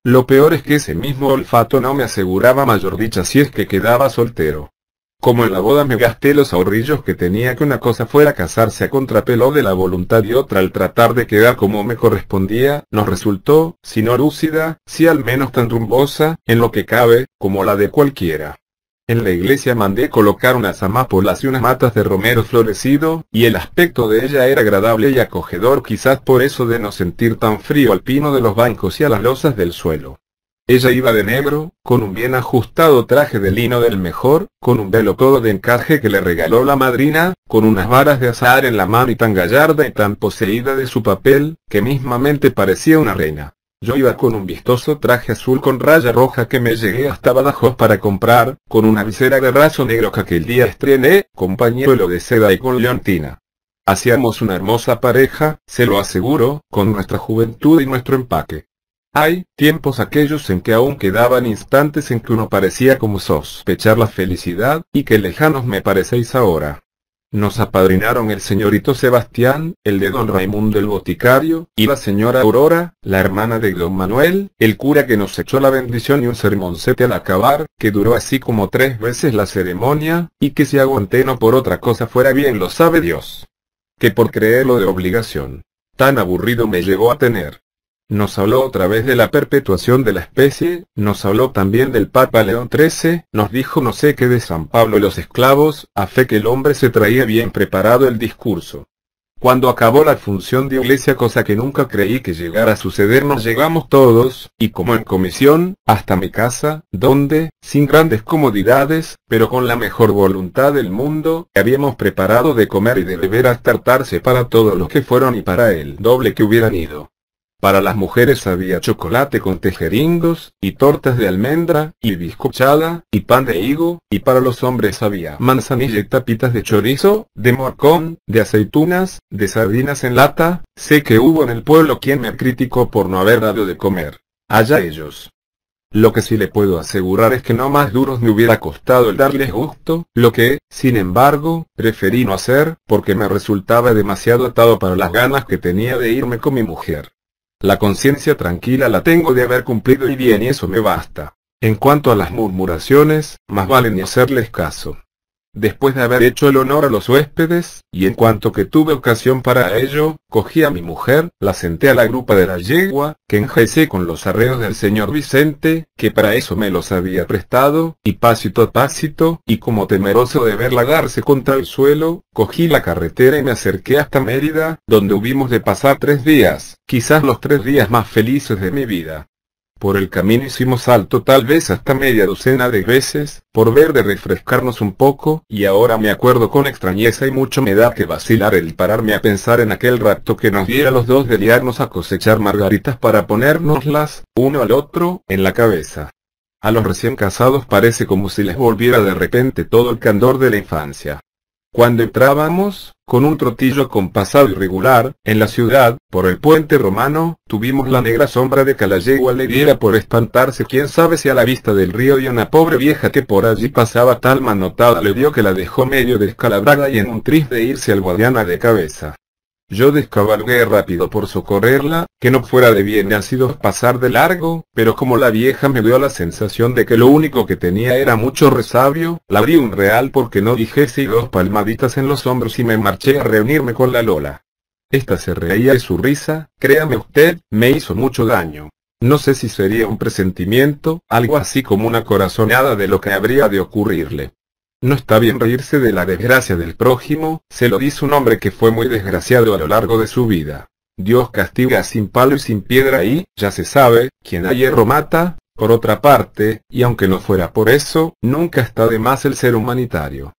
A: Lo peor es que ese mismo olfato no me aseguraba mayor dicha si es que quedaba soltero. Como en la boda me gasté los ahorrillos que tenía, que una cosa fuera casarse a contrapelo de la voluntad y otra al tratar de quedar como me correspondía, nos resultó, si no lúcida, si al menos tan rumbosa, en lo que cabe, como la de cualquiera. En la iglesia mandé colocar unas amápolas y unas matas de romero florecido, y el aspecto de ella era agradable y acogedor, quizás por eso de no sentir tan frío al pino de los bancos y a las losas del suelo. Ella iba de negro, con un bien ajustado traje de lino del mejor, con un velo todo de encaje que le regaló la madrina, con unas varas de azahar en la mano y tan gallarda y tan poseída de su papel, que mismamente parecía una reina. Yo iba con un vistoso traje azul con raya roja que me llegué hasta Badajoz para comprar, con una visera de raso negro que aquel día estrené, con pañuelo de seda y con leontina. Hacíamos una hermosa pareja, se lo aseguro, con nuestra juventud y nuestro empaque. Hay tiempos aquellos en que aún quedaban instantes en que uno parecía como sospechar la felicidad, y qué lejanos me parecéis ahora. Nos apadrinaron el señorito Sebastián, el de don Raimundo el boticario, y la señora Aurora, la hermana de don Manuel, el cura que nos echó la bendición y un sermoncete al acabar, que duró así como 3 veces la ceremonia, y que si aguanté no por otra cosa fuera bien lo sabe Dios. Que por creerlo de obligación. Tan aburrido me llegó a tener. Nos habló otra vez de la perpetuación de la especie, nos habló también del Papa León XIII, nos dijo no sé qué de San Pablo y los esclavos, a fe que el hombre se traía bien preparado el discurso. Cuando acabó la función de iglesia, cosa que nunca creí que llegara a suceder, nos llegamos todos, y como en comisión, hasta mi casa, donde, sin grandes comodidades, pero con la mejor voluntad del mundo, habíamos preparado de comer y de beber hasta hartarse para todos los que fueron y para el doble que hubieran ido. Para las mujeres había chocolate con tejeringos, y tortas de almendra, y bizcochada, y pan de higo, y para los hombres había manzanilla y tapitas de chorizo, de morcón, de aceitunas, de sardinas en lata. Sé que hubo en el pueblo quien me criticó por no haber dado de comer. Allá ellos. Lo que sí le puedo asegurar es que no más duros me hubiera costado el darles gusto, lo que, sin embargo, preferí no hacer, porque me resultaba demasiado atado para las ganas que tenía de irme con mi mujer. La conciencia tranquila la tengo de haber cumplido y bien, y eso me basta. En cuanto a las murmuraciones, más vale ni hacerles caso. Después de haber hecho el honor a los huéspedes, y en cuanto que tuve ocasión para ello, cogí a mi mujer, la senté a la grupa de la yegua, que enjaecé con los arreos del señor Vicente, que para eso me los había prestado, y pasito a pasito, y como temeroso de verla darse contra el suelo, cogí la carretera y me acerqué hasta Mérida, donde hubimos de pasar 3 días, quizás los 3 días más felices de mi vida. Por el camino hicimos alto tal vez hasta media docena de veces, por ver de refrescarnos un poco, y ahora me acuerdo con extrañeza y mucho me da que vacilar el pararme a pensar en aquel rato que nos diera a los dos de liarnos a cosechar margaritas para ponérnoslas, uno al otro, en la cabeza. A los recién casados parece como si les volviera de repente todo el candor de la infancia. Cuando entrábamos, con un trotillo acompasado y regular, en la ciudad, por el puente romano, tuvimos la negra sombra de que a la yegua le diera por espantarse quién sabe si a la vista del río y una pobre vieja que por allí pasaba tal manotada le dio que la dejó medio descalabrada y en un tris de irse al Guadiana de cabeza. Yo descabalgué rápido por socorrerla, que no fuera de bien nacidos pasar de largo, pero como la vieja me dio la sensación de que lo único que tenía era mucho resabio, la abrí un real porque no dijese y 2 palmaditas en los hombros y me marché a reunirme con la Lola. Esta se reía de su risa, créame usted, me hizo mucho daño. No sé si sería un presentimiento, algo así como una corazonada de lo que habría de ocurrirle. No está bien reírse de la desgracia del prójimo, se lo dice un hombre que fue muy desgraciado a lo largo de su vida. Dios castiga sin palo y sin piedra y, ya se sabe, quien a hierro mata, por otra parte, y aunque no fuera por eso, nunca está de más el ser humanitario.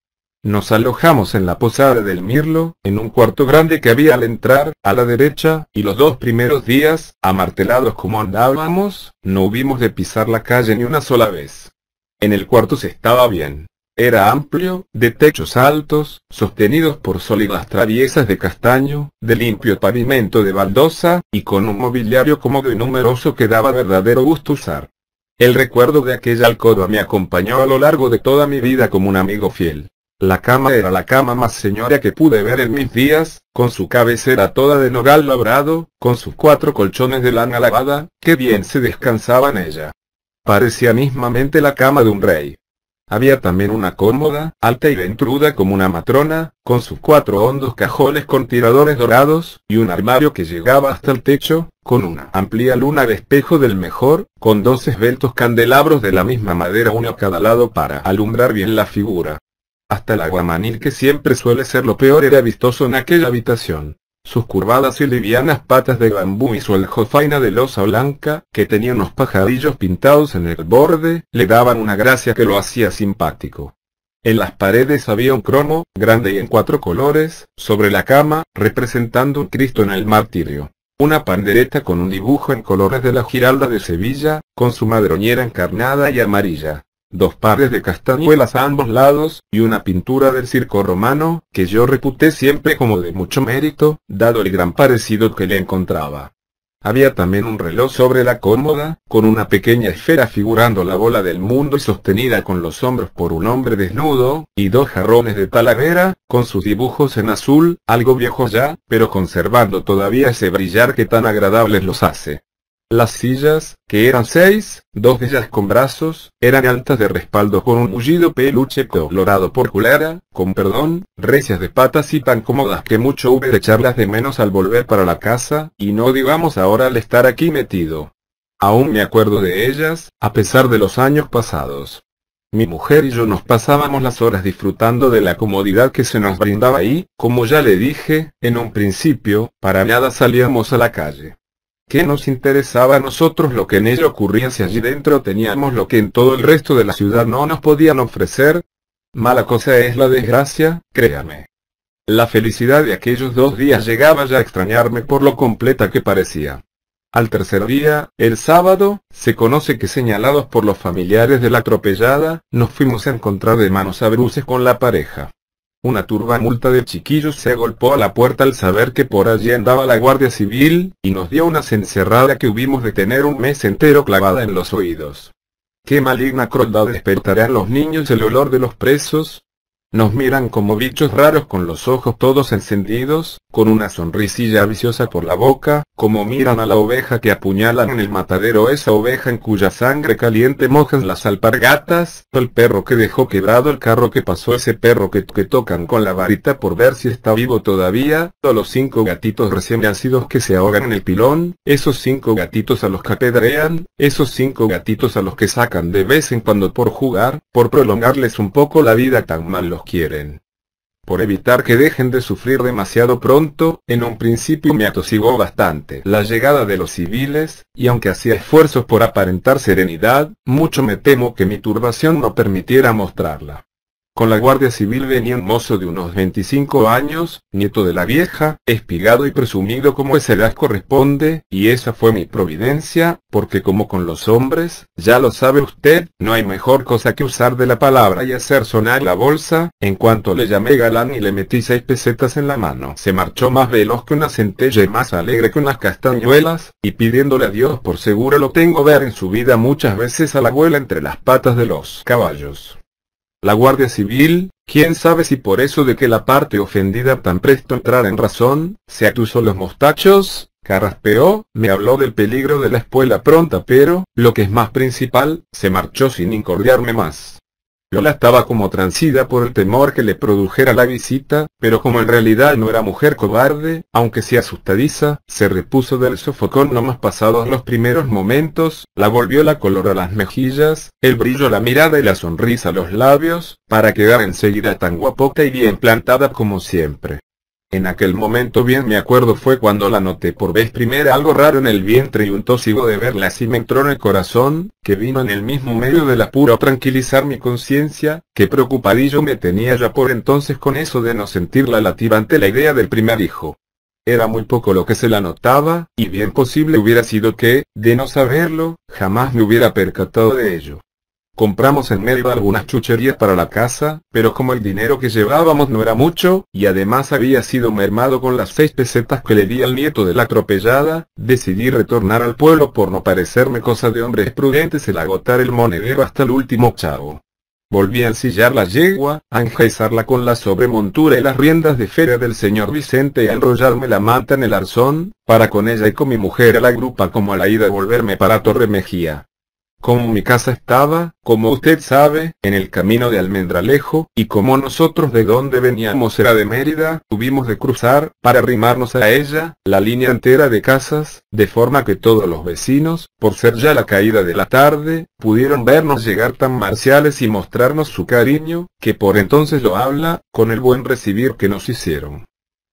A: Nos alojamos en la posada del Mirlo, en un cuarto grande que había al entrar, a la derecha, y los 2 primeros días, amartelados como andábamos, no hubimos de pisar la calle ni una sola vez. En el cuarto se estaba bien. Era amplio, de techos altos, sostenidos por sólidas traviesas de castaño, de limpio pavimento de baldosa, y con un mobiliario cómodo y numeroso que daba verdadero gusto usar. El recuerdo de aquella alcoba me acompañó a lo largo de toda mi vida como un amigo fiel. La cama era la cama más señora que pude ver en mis días, con su cabecera toda de nogal labrado, con sus 4 colchones de lana lavada, que bien se descansaba en ella. Parecía mismamente la cama de un rey. Había también una cómoda, alta y ventruda como una matrona, con sus 4 hondos cajones con tiradores dorados, y un armario que llegaba hasta el techo, con una amplia luna de espejo del mejor, con 2 esbeltos candelabros de la misma madera uno a cada lado para alumbrar bien la figura. Hasta el aguamanil que siempre suele ser lo peor era vistoso en aquella habitación. Sus curvadas y livianas patas de bambú y su aljofaina de loza blanca, que tenía unos pajarillos pintados en el borde, le daban una gracia que lo hacía simpático. En las paredes había un cromo, grande y en 4 colores, sobre la cama, representando un Cristo en el martirio. Una pandereta con un dibujo en colores de la Giralda de Sevilla, con su madroñera encarnada y amarilla. 2 pares de castañuelas a ambos lados, y una pintura del circo romano, que yo reputé siempre como de mucho mérito, dado el gran parecido que le encontraba. Había también un reloj sobre la cómoda, con una pequeña esfera figurando la bola del mundo y sostenida con los hombros por un hombre desnudo, y 2 jarrones de talavera, con sus dibujos en azul, algo viejos ya, pero conservando todavía ese brillar que tan agradables los hace. Las sillas, que eran 6, 2 de ellas con brazos, eran altas de respaldo con un mullido peluche colorado por culera, con perdón, recias de patas y tan cómodas que mucho hube de echarlas de menos al volver para la casa, y no digamos ahora al estar aquí metido. Aún me acuerdo de ellas, a pesar de los años pasados. Mi mujer y yo nos pasábamos las horas disfrutando de la comodidad que se nos brindaba y, como ya le dije, en un principio, para nada salíamos a la calle. ¿Qué nos interesaba a nosotros lo que en ella ocurría si allí dentro teníamos lo que en todo el resto de la ciudad no nos podían ofrecer? Mala cosa es la desgracia, créame. La felicidad de aquellos 2 días llegaba ya a extrañarme por lo completa que parecía. Al tercer día, el sábado, se conoce que señalados por los familiares de la atropellada, nos fuimos a encontrar de manos a bruces con la pareja. Una turbamulta de chiquillos se agolpó a la puerta al saber que por allí andaba la Guardia Civil, y nos dio una cencerrada que hubimos de tener un mes entero clavada en los oídos. ¿Qué maligna crueldad despertará en los niños el olor de los presos? Nos miran como bichos raros con los ojos todos encendidos, con una sonrisilla viciosa por la boca, como miran a la oveja que apuñalan en el matadero, esa oveja en cuya sangre caliente mojan las alpargatas, o el perro que dejó quebrado el carro que pasó, ese perro que tocan con la varita por ver si está vivo todavía, o los 5 gatitos recién nacidos que se ahogan en el pilón, esos 5 gatitos a los que apedrean, esos 5 gatitos a los que sacan de vez en cuando por jugar, por prolongarles un poco la vida, tan mal los quieren. Por evitar que dejen de sufrir demasiado pronto, en un principio me atosigó bastante la llegada de los civiles, y aunque hacía esfuerzos por aparentar serenidad, mucho me temo que mi turbación no permitiera mostrarla. Con la Guardia Civil venía un mozo de unos 25 años, nieto de la vieja, espigado y presumido como esa edad corresponde, y esa fue mi providencia, porque como con los hombres, ya lo sabe usted, no hay mejor cosa que usar de la palabra y hacer sonar la bolsa. En cuanto le llamé galán y le metí 6 pesetas en la mano, se marchó más veloz que una centella y más alegre que unas castañuelas, y pidiéndole a Dios por seguro lo tengo ver en su vida muchas veces a la abuela entre las patas de los caballos. La Guardia Civil, quién sabe si por eso de que la parte ofendida tan presto entrara en razón, se atusó los mostachos, carraspeó, me habló del peligro de la espuela pronta, pero, lo que es más principal, se marchó sin incordiarme más. Lola estaba como transida por el temor que le produjera la visita, pero como en realidad no era mujer cobarde, aunque sí asustadiza, se repuso del sofocón no más pasados los primeros momentos, la volvió la color a las mejillas, el brillo a la mirada y la sonrisa a los labios, para quedar enseguida tan guapota y bien plantada como siempre. En aquel momento bien me acuerdo fue cuando la noté por vez primera algo raro en el vientre y un tósigo de verla así me entró en el corazón, que vino en el mismo medio del apuro a tranquilizar mi conciencia, que preocupadillo me tenía ya por entonces con eso de no sentirla latir ante la idea del primer hijo. Era muy poco lo que se la notaba, y bien posible hubiera sido que, de no saberlo, jamás me hubiera percatado de ello. Compramos en Mérida algunas chucherías para la casa, pero como el dinero que llevábamos no era mucho, y además había sido mermado con las 6 pesetas que le di al nieto de la atropellada, decidí retornar al pueblo por no parecerme cosa de hombres prudentes el agotar el monedero hasta el último chavo. Volví a ensillar la yegua, a enjaezarla con la sobremontura y las riendas de feria del señor Vicente y a enrollarme la manta en el arzón, para con ella y con mi mujer a la grupa como a la ida volverme para Torre Mejía. Como mi casa estaba, como usted sabe, en el camino de Almendralejo, y como nosotros de donde veníamos era de Mérida, tuvimos de cruzar, para arrimarnos a ella, la línea entera de casas, de forma que todos los vecinos, por ser ya la caída de la tarde, pudieron vernos llegar tan marciales y mostrarnos su cariño, que por entonces lo habla, con el buen recibir que nos hicieron.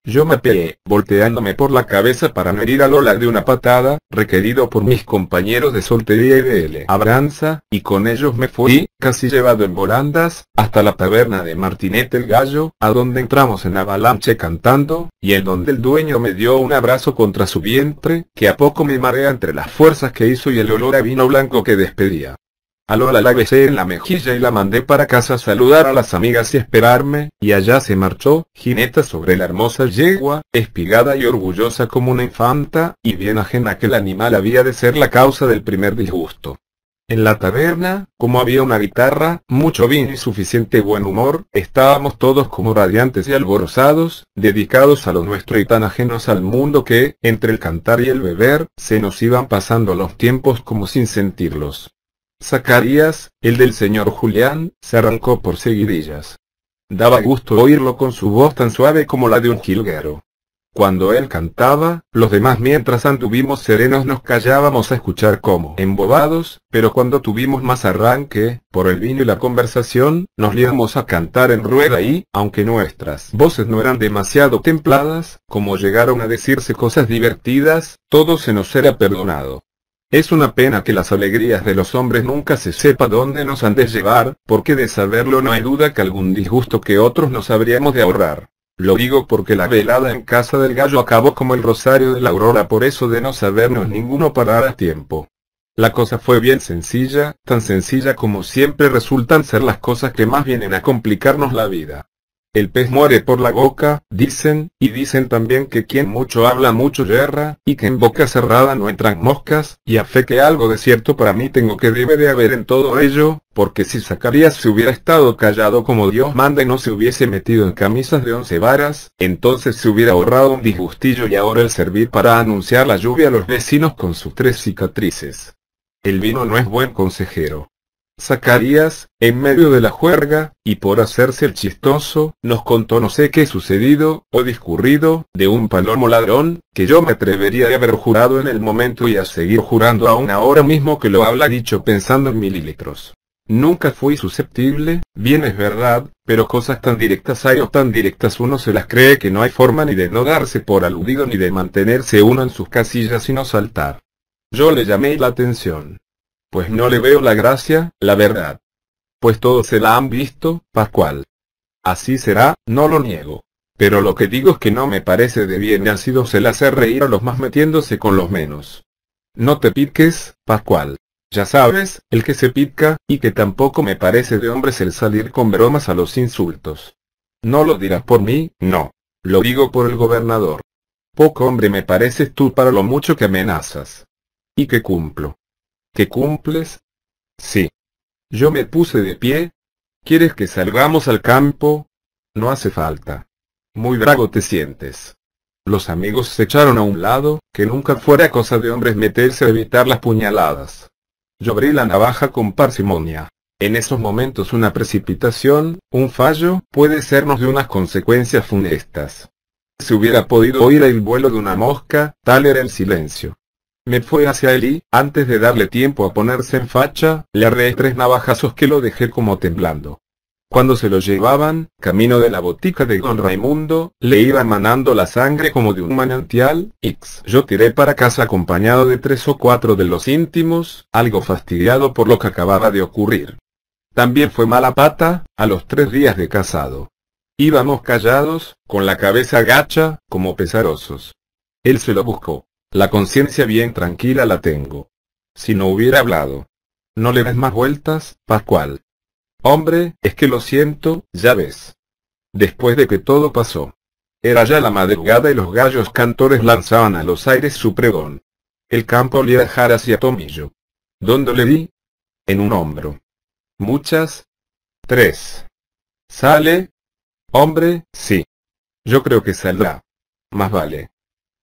A: Yo me apeé, volteándome por la cabeza para no herir a Lola de una patada, requerido por mis compañeros de soltería y de labranza, y con ellos me fui, casi llevado en volandas, hasta la taberna de Martinete el Gallo, a donde entramos en avalanche cantando, y en donde el dueño me dio un abrazo contra su vientre, que a poco me marea entre las fuerzas que hizo y el olor a vino blanco que despedía. A Lola la besé en la mejilla y la mandé para casa a saludar a las amigas y esperarme, y allá se marchó, jineta sobre la hermosa yegua, espigada y orgullosa como una infanta, y bien ajena que el animal había de ser la causa del primer disgusto. En la taberna, como había una guitarra, mucho vino y suficiente buen humor, estábamos todos como radiantes y alborozados, dedicados a lo nuestro y tan ajenos al mundo que, entre el cantar y el beber, se nos iban pasando los tiempos como sin sentirlos. Zacarías, el del señor Julián, se arrancó por seguidillas. Daba gusto oírlo con su voz tan suave como la de un jilguero. Cuando él cantaba, los demás mientras anduvimos serenos nos callábamos a escuchar como embobados, pero cuando tuvimos más arranque, por el vino y la conversación, nos liamos a cantar en rueda y, aunque nuestras voces no eran demasiado templadas, como llegaron a decirse cosas divertidas, todo se nos era perdonado. Es una pena que las alegrías de los hombres nunca se sepa dónde nos han de llevar, porque de saberlo no hay duda que algún disgusto que otros nos habríamos de ahorrar. Lo digo porque la velada en casa del Gallo acabó como el rosario de la aurora por eso de no sabernos ninguno parar a tiempo. La cosa fue bien sencilla, tan sencilla como siempre resultan ser las cosas que más vienen a complicarnos la vida. El pez muere por la boca, dicen, y dicen también que quien mucho habla mucho yerra, y que en boca cerrada no entran moscas, y a fe que algo de cierto para mí tengo que debe de haber en todo ello, porque si Zacarías se hubiera estado callado como Dios manda y no se hubiese metido en camisas de 11 varas, entonces se hubiera ahorrado un disgustillo y ahora el servir para anunciar la lluvia a los vecinos con sus 3 cicatrices. El vino no es buen consejero. Zacarías, en medio de la juerga, y por hacerse el chistoso, nos contó no sé qué sucedido, o discurrido, de un palomo ladrón, que yo me atrevería a haber jurado en el momento y a seguir jurando aún ahora mismo que lo habla dicho pensando en mililitros. Nunca fui susceptible, bien es verdad, pero cosas tan directas hay o tan directas uno se las cree que no hay forma ni de no darse por aludido ni de mantenerse uno en sus casillas y no saltar. Yo le llamé la atención. Pues no le veo la gracia, la verdad. Pues todos se la han visto, Pascual. Así será, no lo niego. Pero lo que digo es que no me parece de bien nacido se le hace reír a los más metiéndose con los menos. No te piques, Pascual. Ya sabes, el que se pica, y que tampoco me parece de hombres el salir con bromas a los insultos. No lo dirás por mí, no. Lo digo por el gobernador. Poco hombre me pareces tú para lo mucho que amenazas. Y que cumplo. ¿Qué cumples? Sí. Yo me puse de pie. ¿Quieres que salgamos al campo? No hace falta. Muy bravo te sientes. Los amigos se echaron a un lado, que nunca fuera cosa de hombres meterse a evitar las puñaladas. Yo abrí la navaja con parsimonia. En esos momentos una precipitación, un fallo, puede sernos de unas consecuencias funestas. Se hubiera podido oír el vuelo de una mosca, tal era el silencio. Me fue hacia él y, antes de darle tiempo a ponerse en facha, le arreé 3 navajazos que lo dejé como temblando. Cuando se lo llevaban, camino de la botica de don Raimundo, le iba manando la sangre como de un manantial, yo tiré para casa acompañado de 3 o 4 de los íntimos, algo fastidiado por lo que acababa de ocurrir. También fue mala pata, a los 3 días de casado. Íbamos callados, con la cabeza gacha, como pesarosos. Él se lo buscó. La conciencia bien tranquila la tengo. Si no hubiera hablado. No le des más vueltas, Pascual. Hombre, es que lo siento, ya ves. Después de que todo pasó. Era ya la madrugada y los gallos cantores lanzaban a los aires su pregón. El campo olía a jaras y a tomillo. ¿Dónde le di? En un hombro. ¿Muchas? 3. ¿Sale? Hombre, sí. Yo creo que saldrá. Más vale.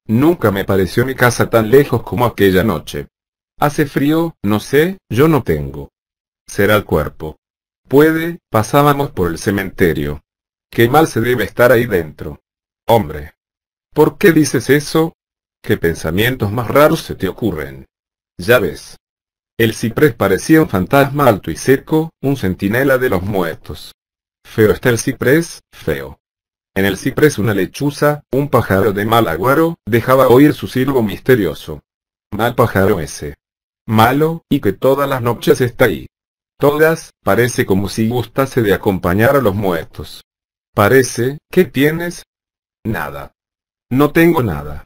A: Nunca me pareció mi casa tan lejos como aquella noche. Hace frío, no sé, yo no tengo. Será el cuerpo. Puede, pasábamos por el cementerio. Qué mal se debe estar ahí dentro. Hombre. ¿Por qué dices eso? ¿Qué pensamientos más raros se te ocurren? Ya ves. El ciprés parecía un fantasma alto y seco, un centinela de los muertos. Feo está el ciprés, feo. En el ciprés una lechuza, un pájaro de mal agüero, dejaba oír su silbo misterioso. Mal pájaro ese. Malo, y que todas las noches está ahí. Todas, parece como si gustase de acompañar a los muertos. Parece, ¿qué tienes? Nada. No tengo nada.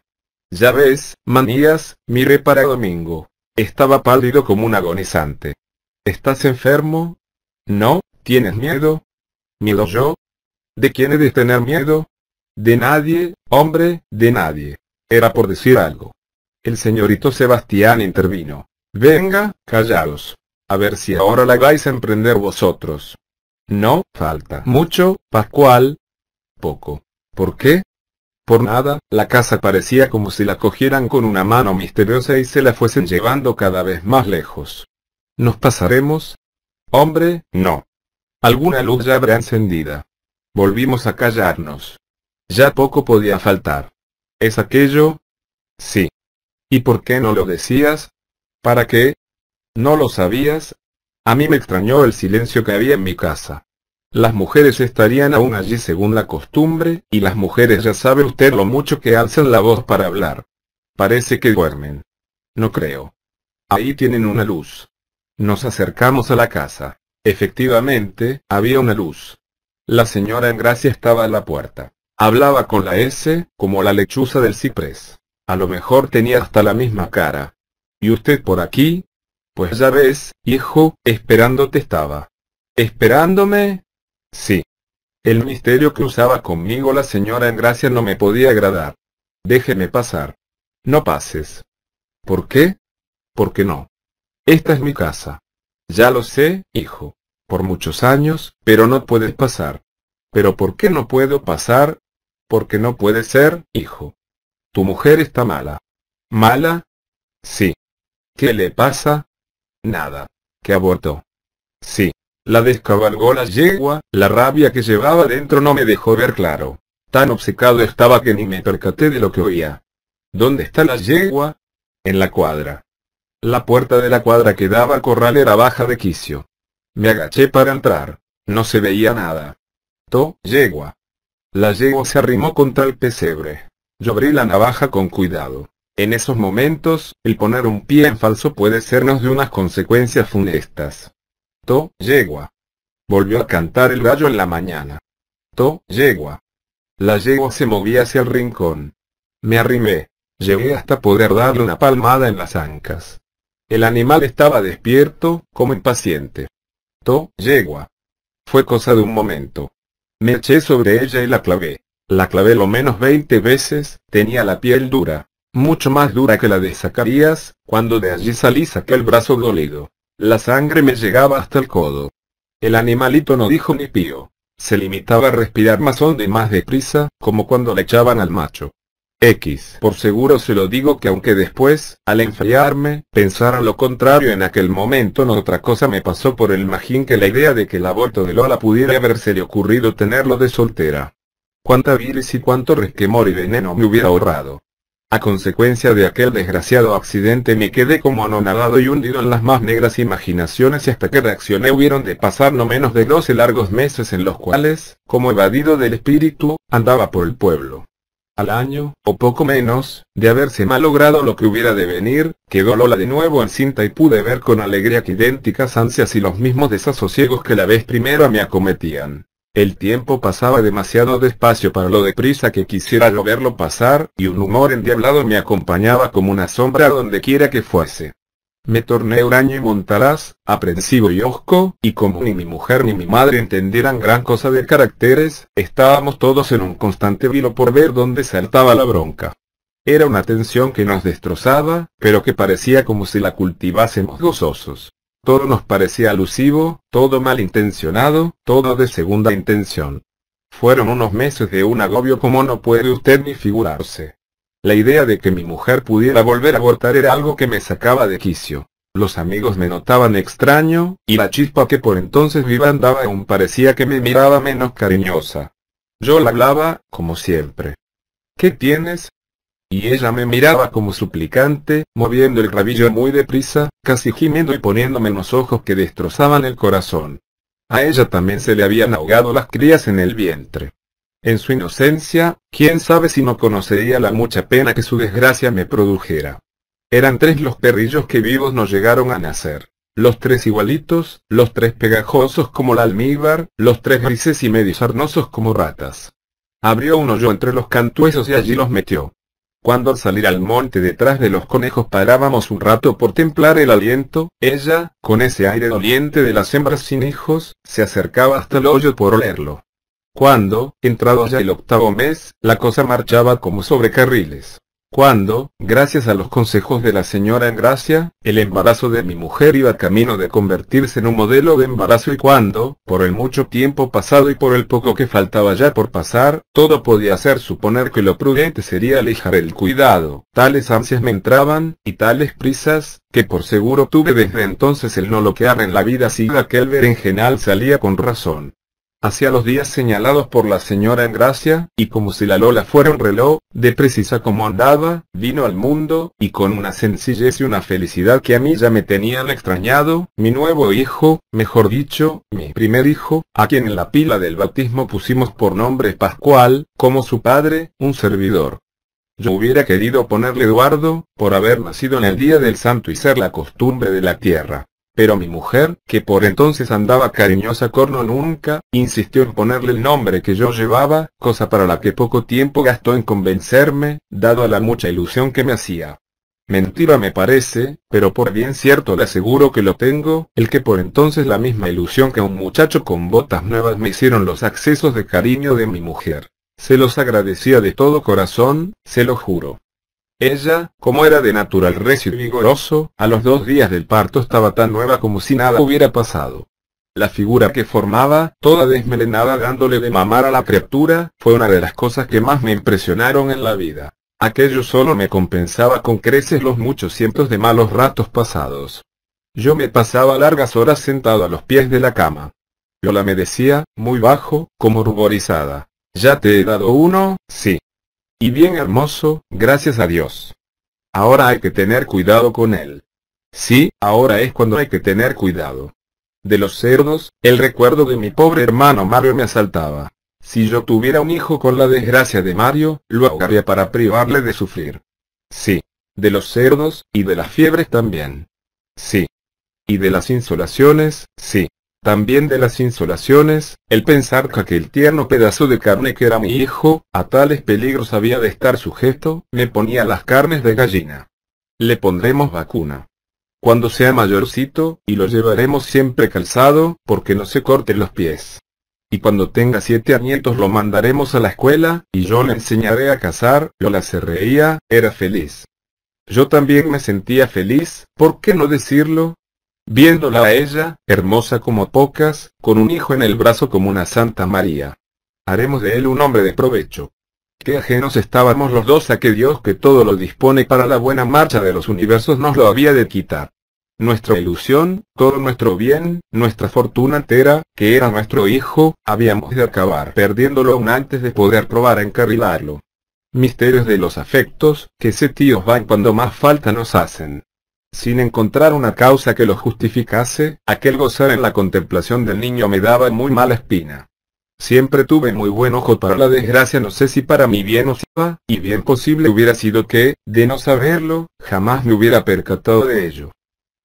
A: Ya ves, manías, miré para Domingo. Estaba pálido como un agonizante. ¿Estás enfermo? ¿No? ¿Tienes miedo? ¿Miedo yo? ¿De quién he de tener miedo? De nadie, hombre, de nadie. Era por decir algo. El señorito Sebastián intervino. Venga, callaos. A ver si ahora la vais a emprender vosotros. No, falta mucho, Pascual. Poco. ¿Por qué? Por nada, la casa parecía como si la cogieran con una mano misteriosa y se la fuesen llevando cada vez más lejos. ¿Nos pasaremos? Hombre, no. Alguna luz ya habrá encendida. Volvimos a callarnos. Ya poco podía faltar. ¿Es aquello? Sí. ¿Y por qué no lo decías? ¿Para qué? ¿No lo sabías? A mí me extrañó el silencio que había en mi casa. Las mujeres estarían aún allí según la costumbre, y las mujeres ya sabe usted lo mucho que alzan la voz para hablar. Parece que duermen. No creo. Ahí tienen una luz. Nos acercamos a la casa. Efectivamente, había una luz. La señora Engracia estaba a la puerta. Hablaba con la S, como la lechuza del ciprés. A lo mejor tenía hasta la misma cara. ¿Y usted por aquí? Pues ya ves, hijo, esperándote estaba. ¿Esperándome? Sí. El misterio que usaba conmigo la señora Engracia no me podía agradar. Déjeme pasar. No pases. ¿Por qué? Porque no. Esta es mi casa. Ya lo sé, hijo. Por muchos años, pero no puedes pasar. ¿Pero por qué no puedo pasar? Porque no puede ser, hijo. Tu mujer está mala. ¿Mala? Sí. ¿Qué le pasa? Nada. ¿Que abortó? Sí. La descabalgó la yegua, la rabia que llevaba dentro no me dejó ver claro. Tan obcecado estaba que ni me percaté de lo que oía. ¿Dónde está la yegua? En la cuadra. La puerta de la cuadra que daba al corral era baja de quicio. Me agaché para entrar. No se veía nada. Yegua. La yegua se arrimó contra el pesebre. Yo abrí la navaja con cuidado. En esos momentos, el poner un pie en falso puede sernos de unas consecuencias funestas. Yegua. Volvió a cantar el gallo en la mañana. Yegua. La yegua se movía hacia el rincón. Me arrimé. Llegué hasta poder darle una palmada en las ancas. El animal estaba despierto, como impaciente. Yegua. Fue cosa de un momento. Me eché sobre ella y la clavé. La clavé lo menos 20 veces, tenía la piel dura, mucho más dura que la de Zacarías, cuando de allí salí saqué el brazo dolido. La sangre me llegaba hasta el codo. El animalito no dijo ni pío. Se limitaba a respirar más hondo y más deprisa, como cuando le echaban al macho. Por seguro se lo digo que aunque después, al enfriarme, pensara lo contrario en aquel momento no otra cosa me pasó por el magín que la idea de que el aborto de Lola pudiera habérsele ocurrido tenerlo de soltera. Cuánta bilis y cuánto resquemor y veneno me hubiera ahorrado. A consecuencia de aquel desgraciado accidente me quedé como anonadado y hundido en las más negras imaginaciones y hasta que reaccioné hubieron de pasar no menos de 12 largos meses en los cuales, como evadido del espíritu, andaba por el pueblo. Al año, o poco menos, de haberse malogrado lo que hubiera de venir, quedó Lola de nuevo encinta y pude ver con alegría que idénticas ansias y los mismos desasosiegos que la vez primera me acometían. El tiempo pasaba demasiado despacio para lo deprisa que quisiera yo verlo pasar, y un humor endiablado me acompañaba como una sombra donde quiera que fuese. Me torné huraño y montaraz, aprensivo y hosco, y como ni mi mujer ni mi madre entendieran gran cosa de caracteres, estábamos todos en un constante vilo por ver dónde saltaba la bronca. Era una tensión que nos destrozaba, pero que parecía como si la cultivásemos gozosos. Todo nos parecía alusivo, todo malintencionado, todo de segunda intención. Fueron unos meses de un agobio como no puede usted ni figurarse. La idea de que mi mujer pudiera volver a abortar era algo que me sacaba de quicio. Los amigos me notaban extraño, y la chispa que por entonces viva andaba aún parecía que me miraba menos cariñosa. Yo la hablaba, como siempre. ¿Qué tienes? Y ella me miraba como suplicante, moviendo el rabillo muy deprisa, casi gimiendo y poniéndome unos ojos que destrozaban el corazón. A ella también se le habían ahogado las crías en el vientre. En su inocencia, quién sabe si no conocería la mucha pena que su desgracia me produjera. Eran 3 los perrillos que vivos no llegaron a nacer. Los 3 igualitos, los 3 pegajosos como la almíbar, los 3 grises y medio sarnosos como ratas. Abrió un hoyo entre los cantuesos y allí los metió. Cuando al salir al monte detrás de los conejos parábamos un rato por templar el aliento, ella, con ese aire doliente de las hembras sin hijos, se acercaba hasta el hoyo por olerlo. Cuando, entrado ya el 8º mes, la cosa marchaba como sobre carriles. Cuando, gracias a los consejos de la señora Engracia, el embarazo de mi mujer iba camino de convertirse en un modelo de embarazo y cuando, por el mucho tiempo pasado y por el poco que faltaba ya por pasar, todo podía hacer suponer que lo prudente sería alejar el cuidado, tales ansias me entraban, y tales prisas, que por seguro tuve desde entonces el no loquear en la vida si aquel berenjenal salía con razón. Hacia los días señalados por la señora Engracia, y como si la Lola fuera un reloj, de precisa como andaba, vino al mundo, y con una sencillez y una felicidad que a mí ya me tenían extrañado, mi nuevo hijo, mejor dicho, mi primer hijo, a quien en la pila del bautismo pusimos por nombre Pascual, como su padre, un servidor. Yo hubiera querido ponerle Eduardo, por haber nacido en el día del santo y ser la costumbre de la tierra. Pero mi mujer, que por entonces andaba cariñosa corno nunca, insistió en ponerle el nombre que yo llevaba, cosa para la que poco tiempo gastó en convencerme, dado a la mucha ilusión que me hacía. Mentira me parece, pero por bien cierto le aseguro que lo tengo, el que por entonces la misma ilusión que un muchacho con botas nuevas me hicieron los accesos de cariño de mi mujer. Se los agradecía de todo corazón, se lo juro. Ella, como era de natural recio y vigoroso, a los 2 días del parto estaba tan nueva como si nada hubiera pasado. La figura que formaba, toda desmelenada dándole de mamar a la criatura, fue una de las cosas que más me impresionaron en la vida. Aquello solo me compensaba con creces los muchos cientos de malos ratos pasados. Yo me pasaba largas horas sentado a los pies de la cama. Lola me decía, muy bajo, como ruborizada: ¿ya te he dado uno? Sí. Y bien hermoso, gracias a Dios. Ahora hay que tener cuidado con él. Sí, ahora es cuando hay que tener cuidado. De los cerdos, el recuerdo de mi pobre hermano Mario me asaltaba. Si yo tuviera un hijo con la desgracia de Mario, lo ahogaría para privarle de sufrir. Sí. De los cerdos, y de las fiebres también. Sí. Y de las insolaciones, sí. También de las insolaciones, el pensar que aquel tierno pedazo de carne que era mi hijo, a tales peligros había de estar sujeto, me ponía las carnes de gallina. Le pondremos vacuna cuando sea mayorcito, y lo llevaremos siempre calzado, porque no se corten los pies. Y cuando tenga 7 añitos lo mandaremos a la escuela, y yo le enseñaré a cazar. Lola se reía, era feliz. Yo también me sentía feliz, ¿por qué no decirlo? Viéndola a ella, hermosa como pocas, con un hijo en el brazo como una Santa María. Haremos de él un hombre de provecho. Qué ajenos estábamos los dos a que Dios, que todo lo dispone para la buena marcha de los universos, nos lo había de quitar. Nuestra ilusión, todo nuestro bien, nuestra fortuna entera, que era nuestro hijo, habíamos de acabar perdiéndolo aún antes de poder probar a encarrilarlo. Misterios de los afectos, que se tíos van cuando más falta nos hacen. Sin encontrar una causa que lo justificase, aquel gozar en la contemplación del niño me daba muy mala espina. Siempre tuve muy buen ojo para la desgracia, no sé si para mi bien o si y bien posible hubiera sido que, de no saberlo, jamás me hubiera percatado de ello.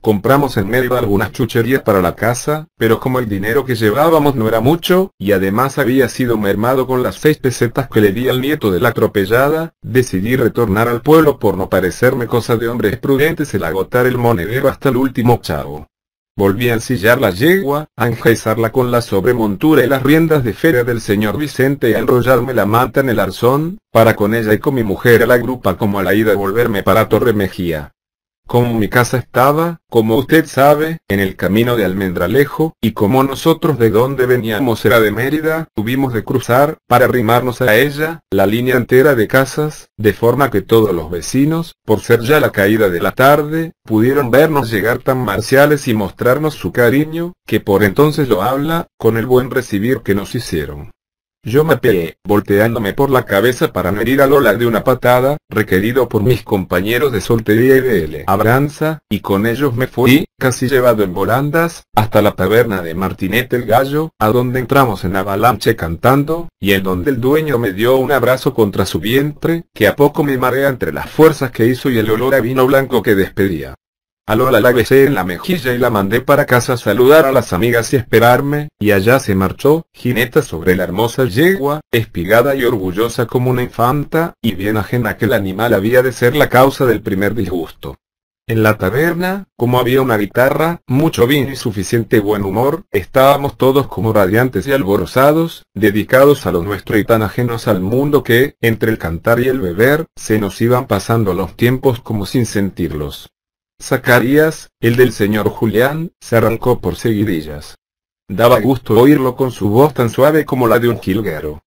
A: Compramos en medio algunas chucherías para la casa, pero como el dinero que llevábamos no era mucho, y además había sido mermado con las 6 pesetas que le di al nieto de la atropellada, decidí retornar al pueblo por no parecerme cosa de hombres prudentes el agotar el monedero hasta el último chavo. Volví a ensillar la yegua, a enjaezarla con la sobremontura y las riendas de feria del señor Vicente y a enrollarme la manta en el arzón, para con ella y con mi mujer a la grupa como a la ida volverme para Torre Mejía. Como mi casa estaba, como usted sabe, en el camino de Almendralejo, y como nosotros de donde veníamos era de Mérida, tuvimos de cruzar, para arrimarnos a ella, la línea entera de casas, de forma que todos los vecinos, por ser ya la caída de la tarde, pudieron vernos llegar tan marciales y mostrarnos su cariño, que por entonces lo habla, con el buen recibir que nos hicieron. Yo me apeé, volteándome por la cabeza para no herir a Lola de una patada, requerido por mis compañeros de soltería y de labranza, y con ellos me fui, casi llevado en volandas, hasta la taberna de Martinete el Gallo, a donde entramos en avalanche cantando, y en donde el dueño me dio un abrazo contra su vientre, que a poco me marea entre las fuerzas que hizo y el olor a vino blanco que despedía. A Lola la besé en la mejilla y la mandé para casa a saludar a las amigas y esperarme, y allá se marchó, jineta sobre la hermosa yegua, espigada y orgullosa como una infanta, y bien ajena que el animal había de ser la causa del primer disgusto. En la taberna, como había una guitarra, mucho vino y suficiente buen humor, estábamos todos como radiantes y alborozados, dedicados a lo nuestro y tan ajenos al mundo que, entre el cantar y el beber, se nos iban pasando los tiempos como sin sentirlos. Zacarías, el del señor Julián, se arrancó por seguidillas. Daba gusto oírlo con su voz tan suave como la de un jilguero.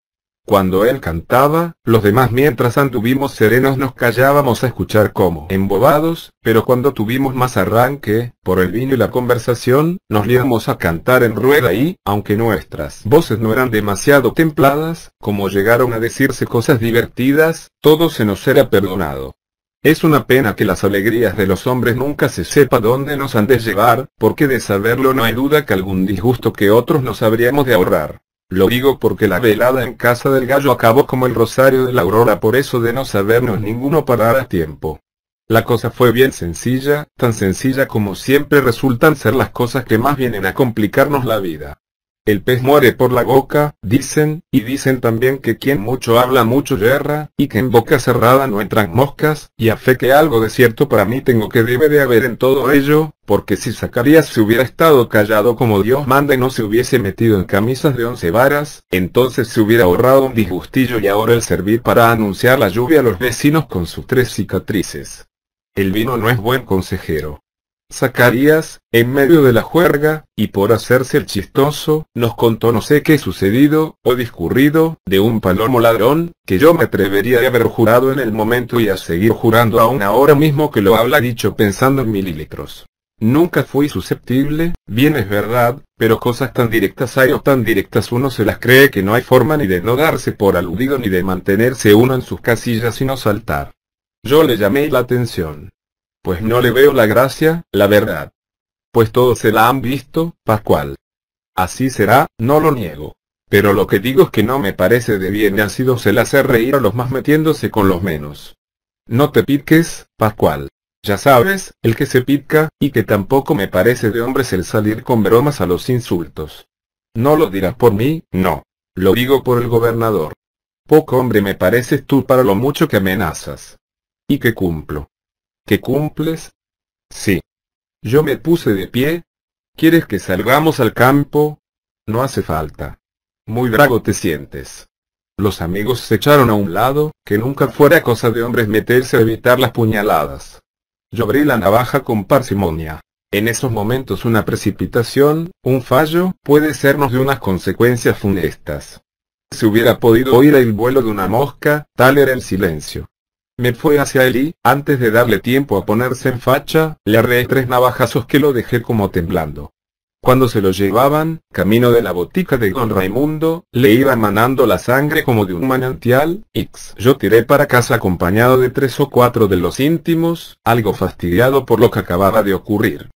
A: Cuando él cantaba, los demás mientras anduvimos serenos nos callábamos a escuchar como embobados, pero cuando tuvimos más arranque, por el vino y la conversación, nos liamos a cantar en rueda y, aunque nuestras voces no eran demasiado templadas, como llegaron a decirse cosas divertidas, todo se nos era perdonado. Es una pena que las alegrías de los hombres nunca se sepa dónde nos han de llevar, porque de saberlo no hay duda que algún disgusto que otros nos habríamos de ahorrar. Lo digo porque la velada en casa del Gallo acabó como el rosario de la aurora por eso de no sabernos ninguno parar a tiempo. La cosa fue bien sencilla, tan sencilla como siempre resultan ser las cosas que más vienen a complicarnos la vida. El pez muere por la boca, dicen, y dicen también que quien mucho habla mucho yerra, y que en boca cerrada no entran moscas, y a fe que algo de cierto para mí tengo que debe de haber en todo ello, porque si Zacarías se hubiera estado callado como Dios manda y no se hubiese metido en camisas de 11 varas, entonces se hubiera ahorrado un disgustillo y ahora el servir para anunciar la lluvia a los vecinos con sus 3 cicatrices. El vino no es buen consejero. Zacarías, en medio de la juerga, y por hacerse el chistoso, nos contó no sé qué sucedido, o discurrido, de un palomo ladrón, que yo me atrevería a haber jurado en el momento y a seguir jurando aún ahora mismo que lo habla dicho pensando en mililitros. Nunca fui susceptible, bien es verdad, pero cosas tan directas hay o tan directas uno se las cree que no hay forma ni de no darse por aludido ni de mantenerse uno en sus casillas y no saltar. Yo le llamé la atención. Pues no le veo la gracia, la verdad. Pues todos se la han visto, Pascual. Así será, no lo niego. Pero lo que digo es que no me parece de bien nacido se le hace reír a los más metiéndose con los menos. No te piques, Pascual. Ya sabes, el que se pica, y que tampoco me parece de hombres el salir con bromas a los insultos. No lo dirás por mí, no. Lo digo por el gobernador. Poco hombre me pareces tú para lo mucho que amenazas. Y que cumplo. ¿Que cumples? Sí. Yo me puse de pie. ¿Quieres que salgamos al campo? No hace falta. Muy bravo te sientes. Los amigos se echaron a un lado, que nunca fuera cosa de hombres meterse a evitar las puñaladas. Yo abrí la navaja con parsimonia. En esos momentos una precipitación, un fallo, puede sernos de unas consecuencias funestas. Se hubiera podido oír el vuelo de una mosca, tal era el silencio. Me fue hacia él y, antes de darle tiempo a ponerse en facha, le arreé 3 navajazos que lo dejé como temblando. Cuando se lo llevaban, camino de la botica de don Raimundo, le iba emanando la sangre como de un manantial, yo tiré para casa acompañado de 3 o 4 de los íntimos, algo fastidiado por lo que acababa de ocurrir.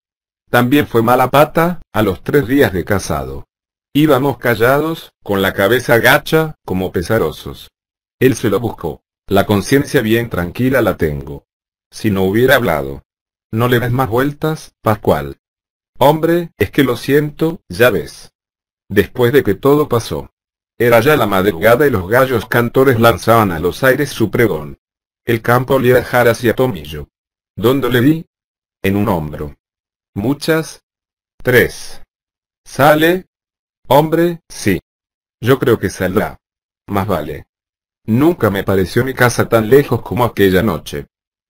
A: También fue mala pata, a los 3 días de casado. Íbamos callados, con la cabeza gacha, como pesarosos. Él se lo buscó. La conciencia bien tranquila la tengo. Si no hubiera hablado. No le des más vueltas, Pascual. Hombre, es que lo siento, ya ves. Después de que todo pasó. Era ya la madrugada y los gallos cantores lanzaban a los aires su pregón. El campo olía a jaras y a tomillo. ¿Dónde le di? En un hombro. ¿Muchas? 3. ¿Sale? Hombre, sí. Yo creo que saldrá. Más vale. Nunca me pareció mi casa tan lejos como aquella noche.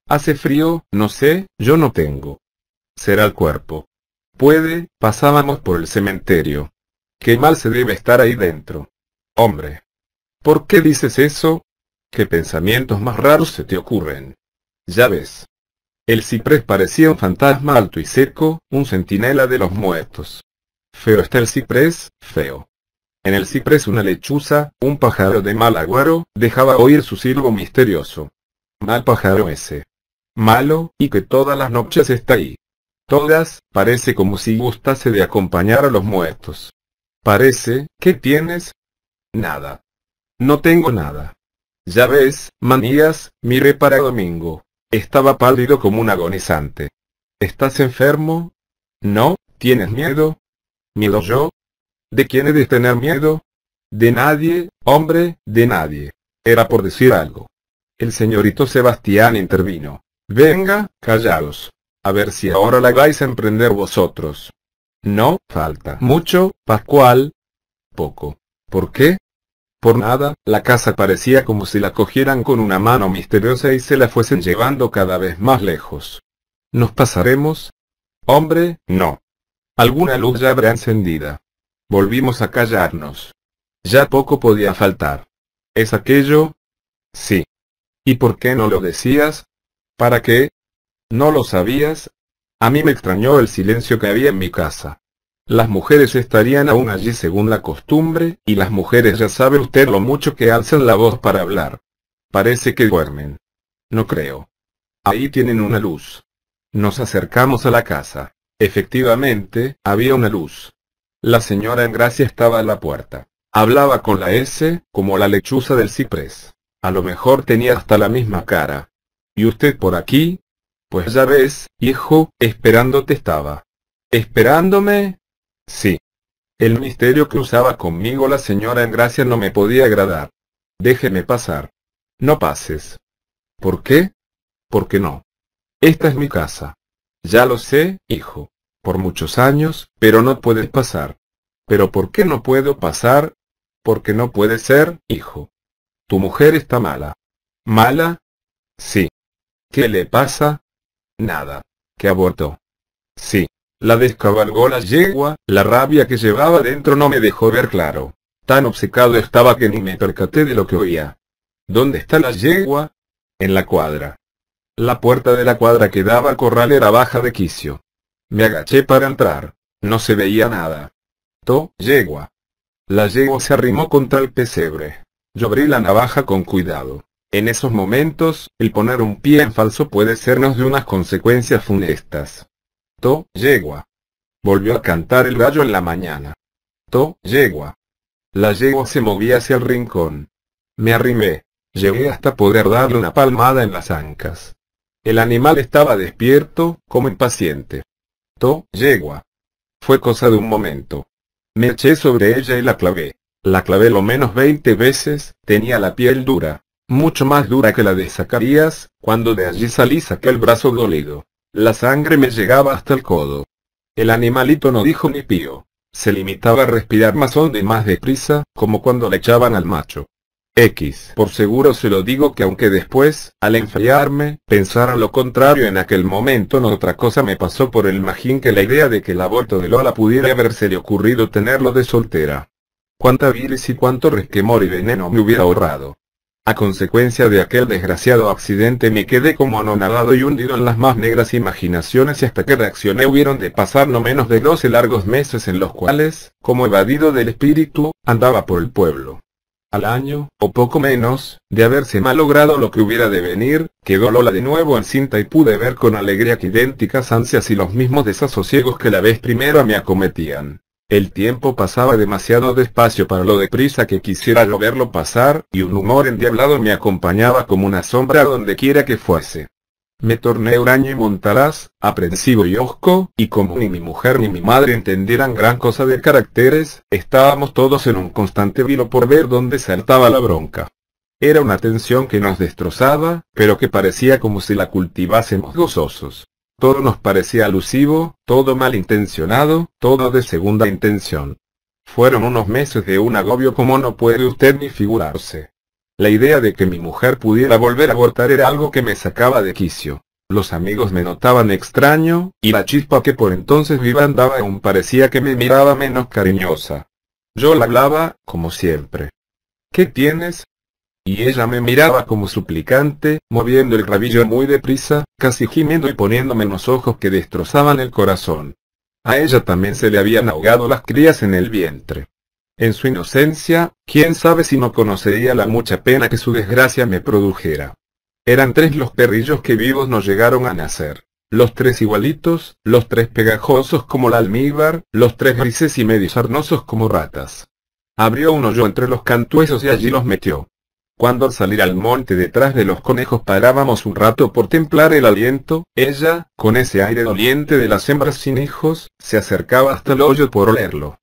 A: Hace frío, no sé, yo no tengo. Será el cuerpo. Puede, pasábamos por el cementerio. Qué mal se debe estar ahí dentro. Hombre. ¿Por qué dices eso? ¿Qué pensamientos más raros se te ocurren? Ya ves. El ciprés parecía un fantasma alto y seco, un centinela de los muertos. Feo está el ciprés, feo. En el ciprés una lechuza, un pájaro de mal agüero, dejaba oír su silbo misterioso. Mal pájaro ese. Malo, y que todas las noches está ahí. Todas, parece como si gustase de acompañar a los muertos. Parece, ¿qué tienes? Nada. No tengo nada. Ya ves, manías, miré para Domingo. Estaba pálido como un agonizante. ¿Estás enfermo? ¿No? ¿Tienes miedo? ¿Miedo yo? ¿De quién he de tener miedo? De nadie, hombre, de nadie. Era por decir algo. El señorito Sebastián intervino. Venga, callaos. A ver si ahora la vais a emprender vosotros. No, falta mucho, Pascual. Poco. ¿Por qué? Por nada, la casa parecía como si la cogieran con una mano misteriosa y se la fuesen llevando cada vez más lejos. ¿Nos pasaremos? Hombre, no. Alguna luz ya habrá encendida. Volvimos a callarnos. Ya poco podía faltar. ¿Es aquello? Sí. ¿Y por qué no lo decías? ¿Para qué? ¿No lo sabías? A mí me extrañó el silencio que había en mi casa. Las mujeres estarían aún allí según la costumbre, y las mujeres ya sabe usted lo mucho que alzan la voz para hablar. Parece que duermen. No creo. Ahí tienen una luz. Nos acercamos a la casa. Efectivamente, había una luz. La señora Engracia estaba a la puerta. Hablaba con la S, como la lechuza del ciprés. A lo mejor tenía hasta la misma cara. ¿Y usted por aquí? Pues ya ves, hijo, esperándote estaba. ¿Esperándome? Sí. El misterio que usaba conmigo la señora Engracia no me podía agradar. Déjeme pasar. No pases. ¿Por qué? Porque no. Esta es mi casa. Ya lo sé, hijo. Por muchos años, pero no puedes pasar. ¿Pero por qué no puedo pasar? Porque no puede ser, hijo. Tu mujer está mala. ¿Mala? Sí. ¿Qué le pasa? Nada. Que abortó. Sí. La descabalgó la yegua, la rabia que llevaba dentro no me dejó ver claro. Tan obcecado estaba que ni me percaté de lo que oía. ¿Dónde está la yegua? En la cuadra. La puerta de la cuadra que daba al corral era baja de quicio. Me agaché para entrar. No se veía nada. Yegua. La yegua se arrimó contra el pesebre. Yo abrí la navaja con cuidado. En esos momentos, el poner un pie en falso puede sernos de unas consecuencias funestas. Yegua. Volvió a cantar el gallo en la mañana. Yegua. La yegua se movía hacia el rincón. Me arrimé. Llegué hasta poder darle una palmada en las ancas. El animal estaba despierto, como impaciente. Yegua. Fue cosa de un momento. Me eché sobre ella y la clavé. La clavé lo menos 20 veces, tenía la piel dura. Mucho más dura que la de Zacarías, cuando de allí salí saqué el brazo dolido. La sangre me llegaba hasta el codo. El animalito no dijo ni pío. Se limitaba a respirar más hondo y más deprisa, como cuando le echaban al macho. Por seguro se lo digo que aunque después, al enfriarme, pensara lo contrario en aquel momento no otra cosa me pasó por el magín que la idea de que el aborto de Lola pudiera habérsele ocurrido tenerlo de soltera. Cuánta bilis y cuánto resquemor y veneno me hubiera ahorrado. A consecuencia de aquel desgraciado accidente me quedé como anonadado y hundido en las más negras imaginaciones y hasta que reaccioné hubieron de pasar no menos de 12 largos meses en los cuales, como evadido del espíritu, andaba por el pueblo. Al año, o poco menos, de haberse malogrado lo que hubiera de venir, quedó Lola de nuevo encinta y pude ver con alegría que idénticas ansias y los mismos desasosiegos que la vez primera me acometían. El tiempo pasaba demasiado despacio para lo deprisa que quisiera yo verlo pasar, y un humor endiablado me acompañaba como una sombra donde quiera que fuese. Me torné huraño y montaraz, aprensivo y hosco, y como ni mi mujer ni mi madre entendieran gran cosa de caracteres, estábamos todos en un constante vilo por ver dónde saltaba la bronca. Era una tensión que nos destrozaba, pero que parecía como si la cultivásemos gozosos. Todo nos parecía alusivo, todo malintencionado, todo de segunda intención. Fueron unos meses de un agobio como no puede usted ni figurarse. La idea de que mi mujer pudiera volver a abortar era algo que me sacaba de quicio. Los amigos me notaban extraño, y la chispa que por entonces viva andaba aún parecía que me miraba menos cariñosa. Yo la hablaba, como siempre. ¿Qué tienes? Y ella me miraba como suplicante, moviendo el rabillo muy deprisa, casi gimiendo y poniéndome los ojos que destrozaban el corazón. A ella también se le habían ahogado las crías en el vientre. En su inocencia, quién sabe si no conocería la mucha pena que su desgracia me produjera. Eran 3 los perrillos que vivos no llegaron a nacer. Los 3 igualitos, los 3 pegajosos como la almíbar, los 3 grises y medio sarnosos como ratas. Abrió un hoyo entre los cantuesos y allí los metió. Cuando al salir al monte detrás de los conejos parábamos un rato por templar el aliento, ella, con ese aire doliente de las hembras sin hijos, se acercaba hasta el hoyo por olerlo.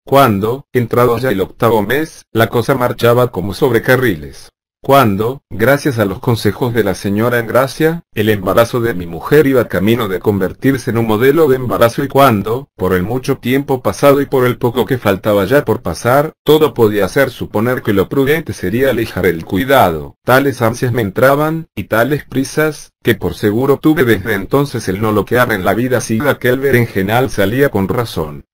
A: Cuando, entrado ya el 8º mes, la cosa marchaba como sobre carriles. Cuando, gracias a los consejos de la señora Engracia, el embarazo de mi mujer iba camino de convertirse en un modelo de embarazo y cuando, por el mucho tiempo pasado y por el poco que faltaba ya por pasar, todo podía hacer suponer que lo prudente sería alejar el cuidado, tales ansias me entraban, y tales prisas, que por seguro tuve desde entonces el no loquear en la vida si aquel berenjenal salía con razón.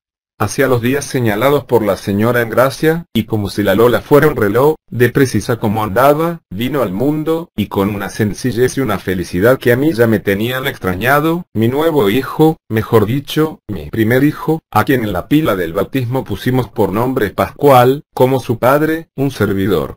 A: Hacia los días señalados por la señora Engracia, y como si la Lola fuera un reloj, de precisa como andaba, vino al mundo, y con una sencillez y una felicidad que a mí ya me tenían extrañado, mi nuevo hijo, mejor dicho, mi primer hijo, a quien en la pila del bautismo pusimos por nombre Pascual, como su padre, un servidor.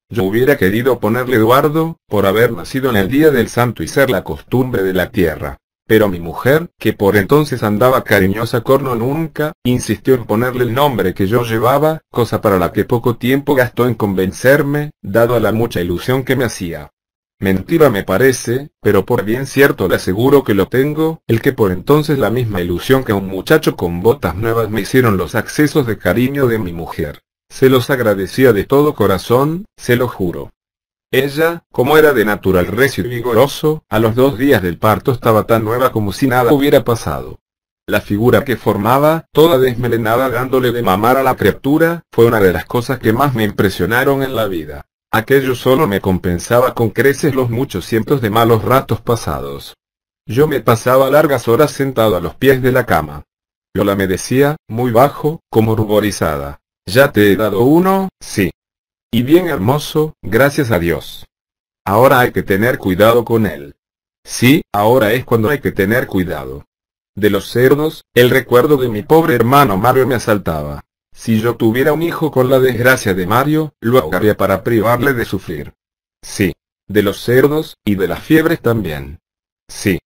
A: Yo hubiera querido ponerle Eduardo, por haber nacido en el día del santo y ser la costumbre de la tierra. Pero mi mujer, que por entonces andaba cariñosa corno nunca, insistió en ponerle el nombre que yo llevaba, cosa para la que poco tiempo gastó en convencerme, dado a la mucha ilusión que me hacía. Mentira me parece, pero por bien cierto le aseguro que lo tengo, el que por entonces la misma ilusión que un muchacho con botas nuevas me hicieron los accesos de cariño de mi mujer. Se los agradecía de todo corazón, se lo juro. Ella, como era de natural recio y vigoroso, a los 2 días del parto estaba tan nueva como si nada hubiera pasado. La figura que formaba, toda desmelenada dándole de mamar a la criatura, fue una de las cosas que más me impresionaron en la vida. Aquello solo me compensaba con creces los muchos cientos de malos ratos pasados. Yo me pasaba largas horas sentado a los pies de la cama. Lola me decía, muy bajo, como ruborizada: ¿ya te he dado uno? Sí. Y bien hermoso, gracias a Dios. Ahora hay que tener cuidado con él. Sí, ahora es cuando hay que tener cuidado. De los cerdos, el recuerdo de mi pobre hermano Mario me asaltaba. Si yo tuviera un hijo con la desgracia de Mario, lo ahogaría para privarle de sufrir. Sí. De los cerdos, y de las fiebres también. Sí.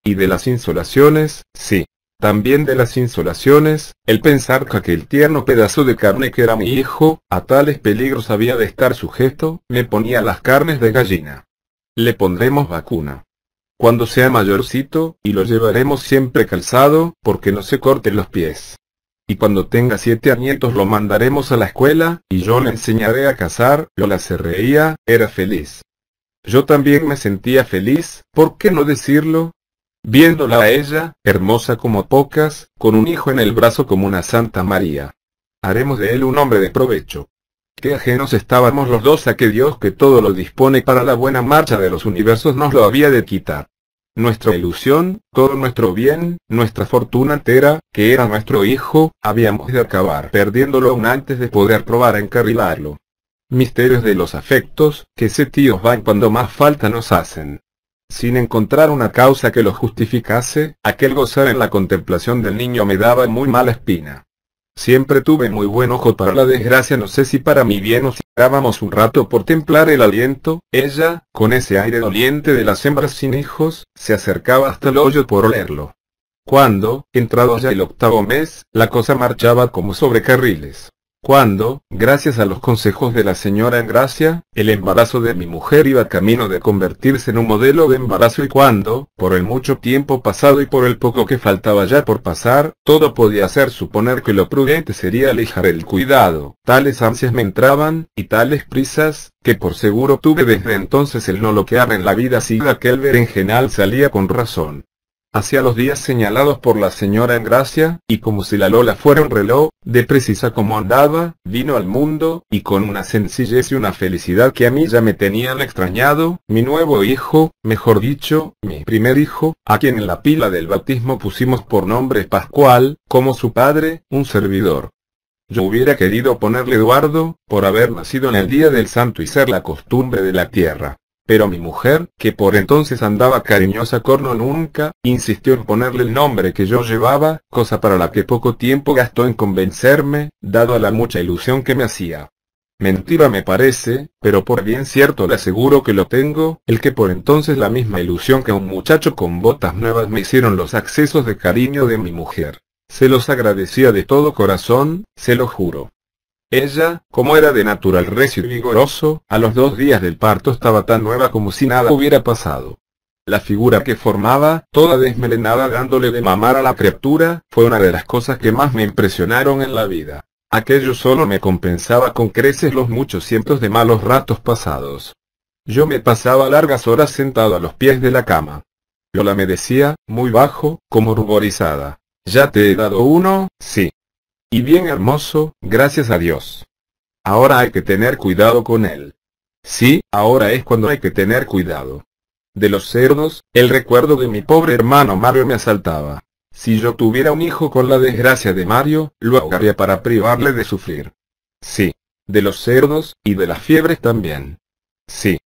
A: Y de las insolaciones, sí. También de las insolaciones, el pensar que aquel tierno pedazo de carne que era mi hijo, a tales peligros había de estar sujeto, me ponía las carnes de gallina. Le pondremos vacuna cuando sea mayorcito, y lo llevaremos siempre calzado, porque no se corten los pies. Y cuando tenga 7 añitos lo mandaremos a la escuela, y yo le enseñaré a cazar. Lola se reía, era feliz. Yo también me sentía feliz, ¿por qué no decirlo? Viéndola a ella, hermosa como pocas, con un hijo en el brazo como una Santa María. Haremos de él un hombre de provecho. Qué ajenos estábamos los dos a que Dios, que todo lo dispone para la buena marcha de los universos, nos lo había de quitar. Nuestra ilusión, todo nuestro bien, nuestra fortuna entera, que era nuestro hijo, habíamos de acabar perdiéndolo aún antes de poder probar a encarrilarlo. Misterios de los afectos, que se tíos van cuando más falta nos hacen. Sin encontrar una causa que lo justificase, aquel gozar en la contemplación del niño me daba muy mala espina. Siempre tuve muy buen ojo para la desgracia, no sé si para mi bien o si parábamos un rato por templar el aliento. Ella, con ese aire doliente de las hembras sin hijos, se acercaba hasta el hoyo por olerlo. Cuando, entrado ya el 8º mes, la cosa marchaba como sobre carriles. Cuando, gracias a los consejos de la señora Engracia, el embarazo de mi mujer iba camino de convertirse en un modelo de embarazo, y cuando, por el mucho tiempo pasado y por el poco que faltaba ya por pasar, todo podía hacer suponer que lo prudente sería alejar el cuidado, tales ansias me entraban, y tales prisas, que por seguro tuve desde entonces el no loquear en la vida si aquel berenjenal salía con razón. Hacia los días señalados por la señora Engracia, y como si la Lola fuera un reloj, de precisa como andaba, vino al mundo, y con una sencillez y una felicidad que a mí ya me tenían extrañado, mi nuevo hijo, mejor dicho, mi primer hijo, a quien en la pila del bautismo pusimos por nombre Pascual, como su padre, un servidor. Yo hubiera querido ponerle Eduardo, por haber nacido en el día del santo y ser la costumbre de la tierra. Pero mi mujer, que por entonces andaba cariñosa corno nunca, insistió en ponerle el nombre que yo llevaba, cosa para la que poco tiempo gastó en convencerme, dado a la mucha ilusión que me hacía. Mentira me parece, pero por bien cierto le aseguro que lo tengo, el que por entonces la misma ilusión que un muchacho con botas nuevas me hicieron los accesos de cariño de mi mujer. Se los agradecía de todo corazón, se lo juro. Ella, como era de natural recio y vigoroso, a los 2 días del parto estaba tan nueva como si nada hubiera pasado. La figura que formaba, toda desmelenada dándole de mamar a la criatura, fue una de las cosas que más me impresionaron en la vida. Aquello solo me compensaba con creces los muchos cientos de malos ratos pasados. Yo me pasaba largas horas sentado a los pies de la cama. Lola me decía, muy bajo, como ruborizada: ¿ya te he dado uno? Sí. Y bien hermoso, gracias a Dios. Ahora hay que tener cuidado con él. Sí, ahora es cuando hay que tener cuidado. De los cerdos, el recuerdo de mi pobre hermano Mario me asaltaba. Si yo tuviera un hijo con la desgracia de Mario, lo ahogaría para privarle de sufrir. Sí. De los cerdos, y de las fiebres también. Sí.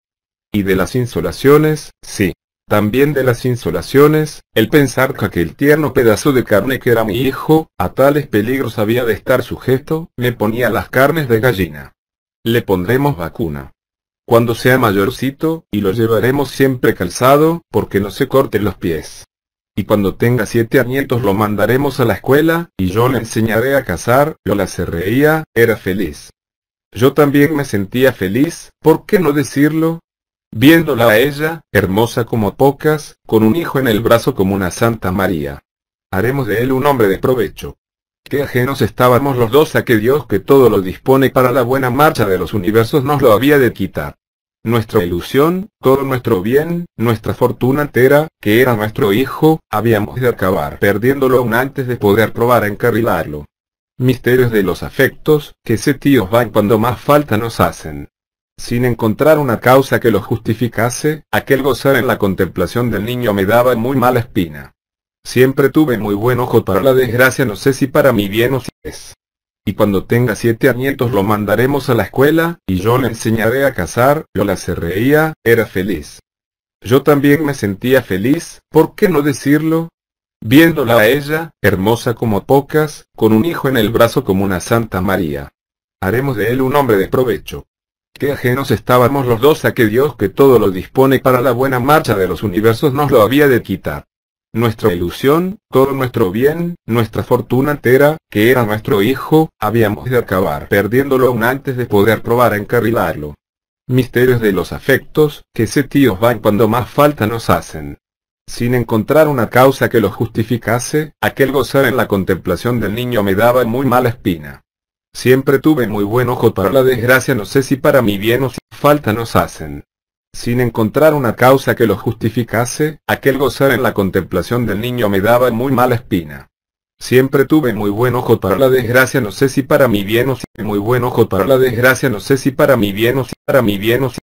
A: Y de las insolaciones, sí. También de las insolaciones, el pensar que aquel tierno pedazo de carne que era mi hijo, a tales peligros había de estar sujeto, me ponía las carnes de gallina. Le pondremos vacuna cuando sea mayorcito, y lo llevaremos siempre calzado, porque no se corten los pies. Y cuando tenga 7 añitos lo mandaremos a la escuela, y yo le enseñaré a cazar. Lola se reía, era feliz. Yo también me sentía feliz, ¿por qué no decirlo? Viéndola a ella, hermosa como pocas, con un hijo en el brazo como una Santa María. Haremos de él un hombre de provecho. Qué ajenos estábamos los dos a que Dios, que todo lo dispone para la buena marcha de los universos, nos lo había de quitar. Nuestra ilusión, todo nuestro bien, nuestra fortuna entera, que era nuestro hijo, habíamos de acabar perdiéndolo aún antes de poder probar a encarrilarlo. Misterios de los afectos, que se tíos van cuando más falta nos hacen. Sin encontrar una causa que lo justificase, aquel gozar en la contemplación del niño me daba muy mala espina. Siempre tuve muy buen ojo para la desgracia, no sé si para mi bien o si es. Y cuando tenga 7 añitos lo mandaremos a la escuela, y yo le enseñaré a cazar. Yola se reía, era feliz. Yo también me sentía feliz, ¿por qué no decirlo? Viéndola a ella, hermosa como pocas, con un hijo en el brazo como una Santa María. Haremos de él un hombre de provecho. Qué ajenos estábamos los dos a que Dios, que todo lo dispone para la buena marcha de los universos, nos lo había de quitar. Nuestra ilusión, todo nuestro bien, nuestra fortuna entera, que era nuestro hijo, habíamos de acabar perdiéndolo aún antes de poder probar a encarrilarlo. Misterios de los afectos, que se tíos van cuando más falta nos hacen. Sin encontrar una causa que lo justificase, aquel gozar en la contemplación del niño me daba muy mala espina. Siempre tuve muy buen ojo para la desgracia, no sé si para mi bien o si falta nos hacen. Sin encontrar una causa que lo justificase, aquel gozar en la contemplación del niño me daba muy mala espina. Siempre tuve muy buen ojo para la desgracia, no sé si para mi bien o si muy buen ojo para la desgracia, no sé si para mi bien o si para mi bien o si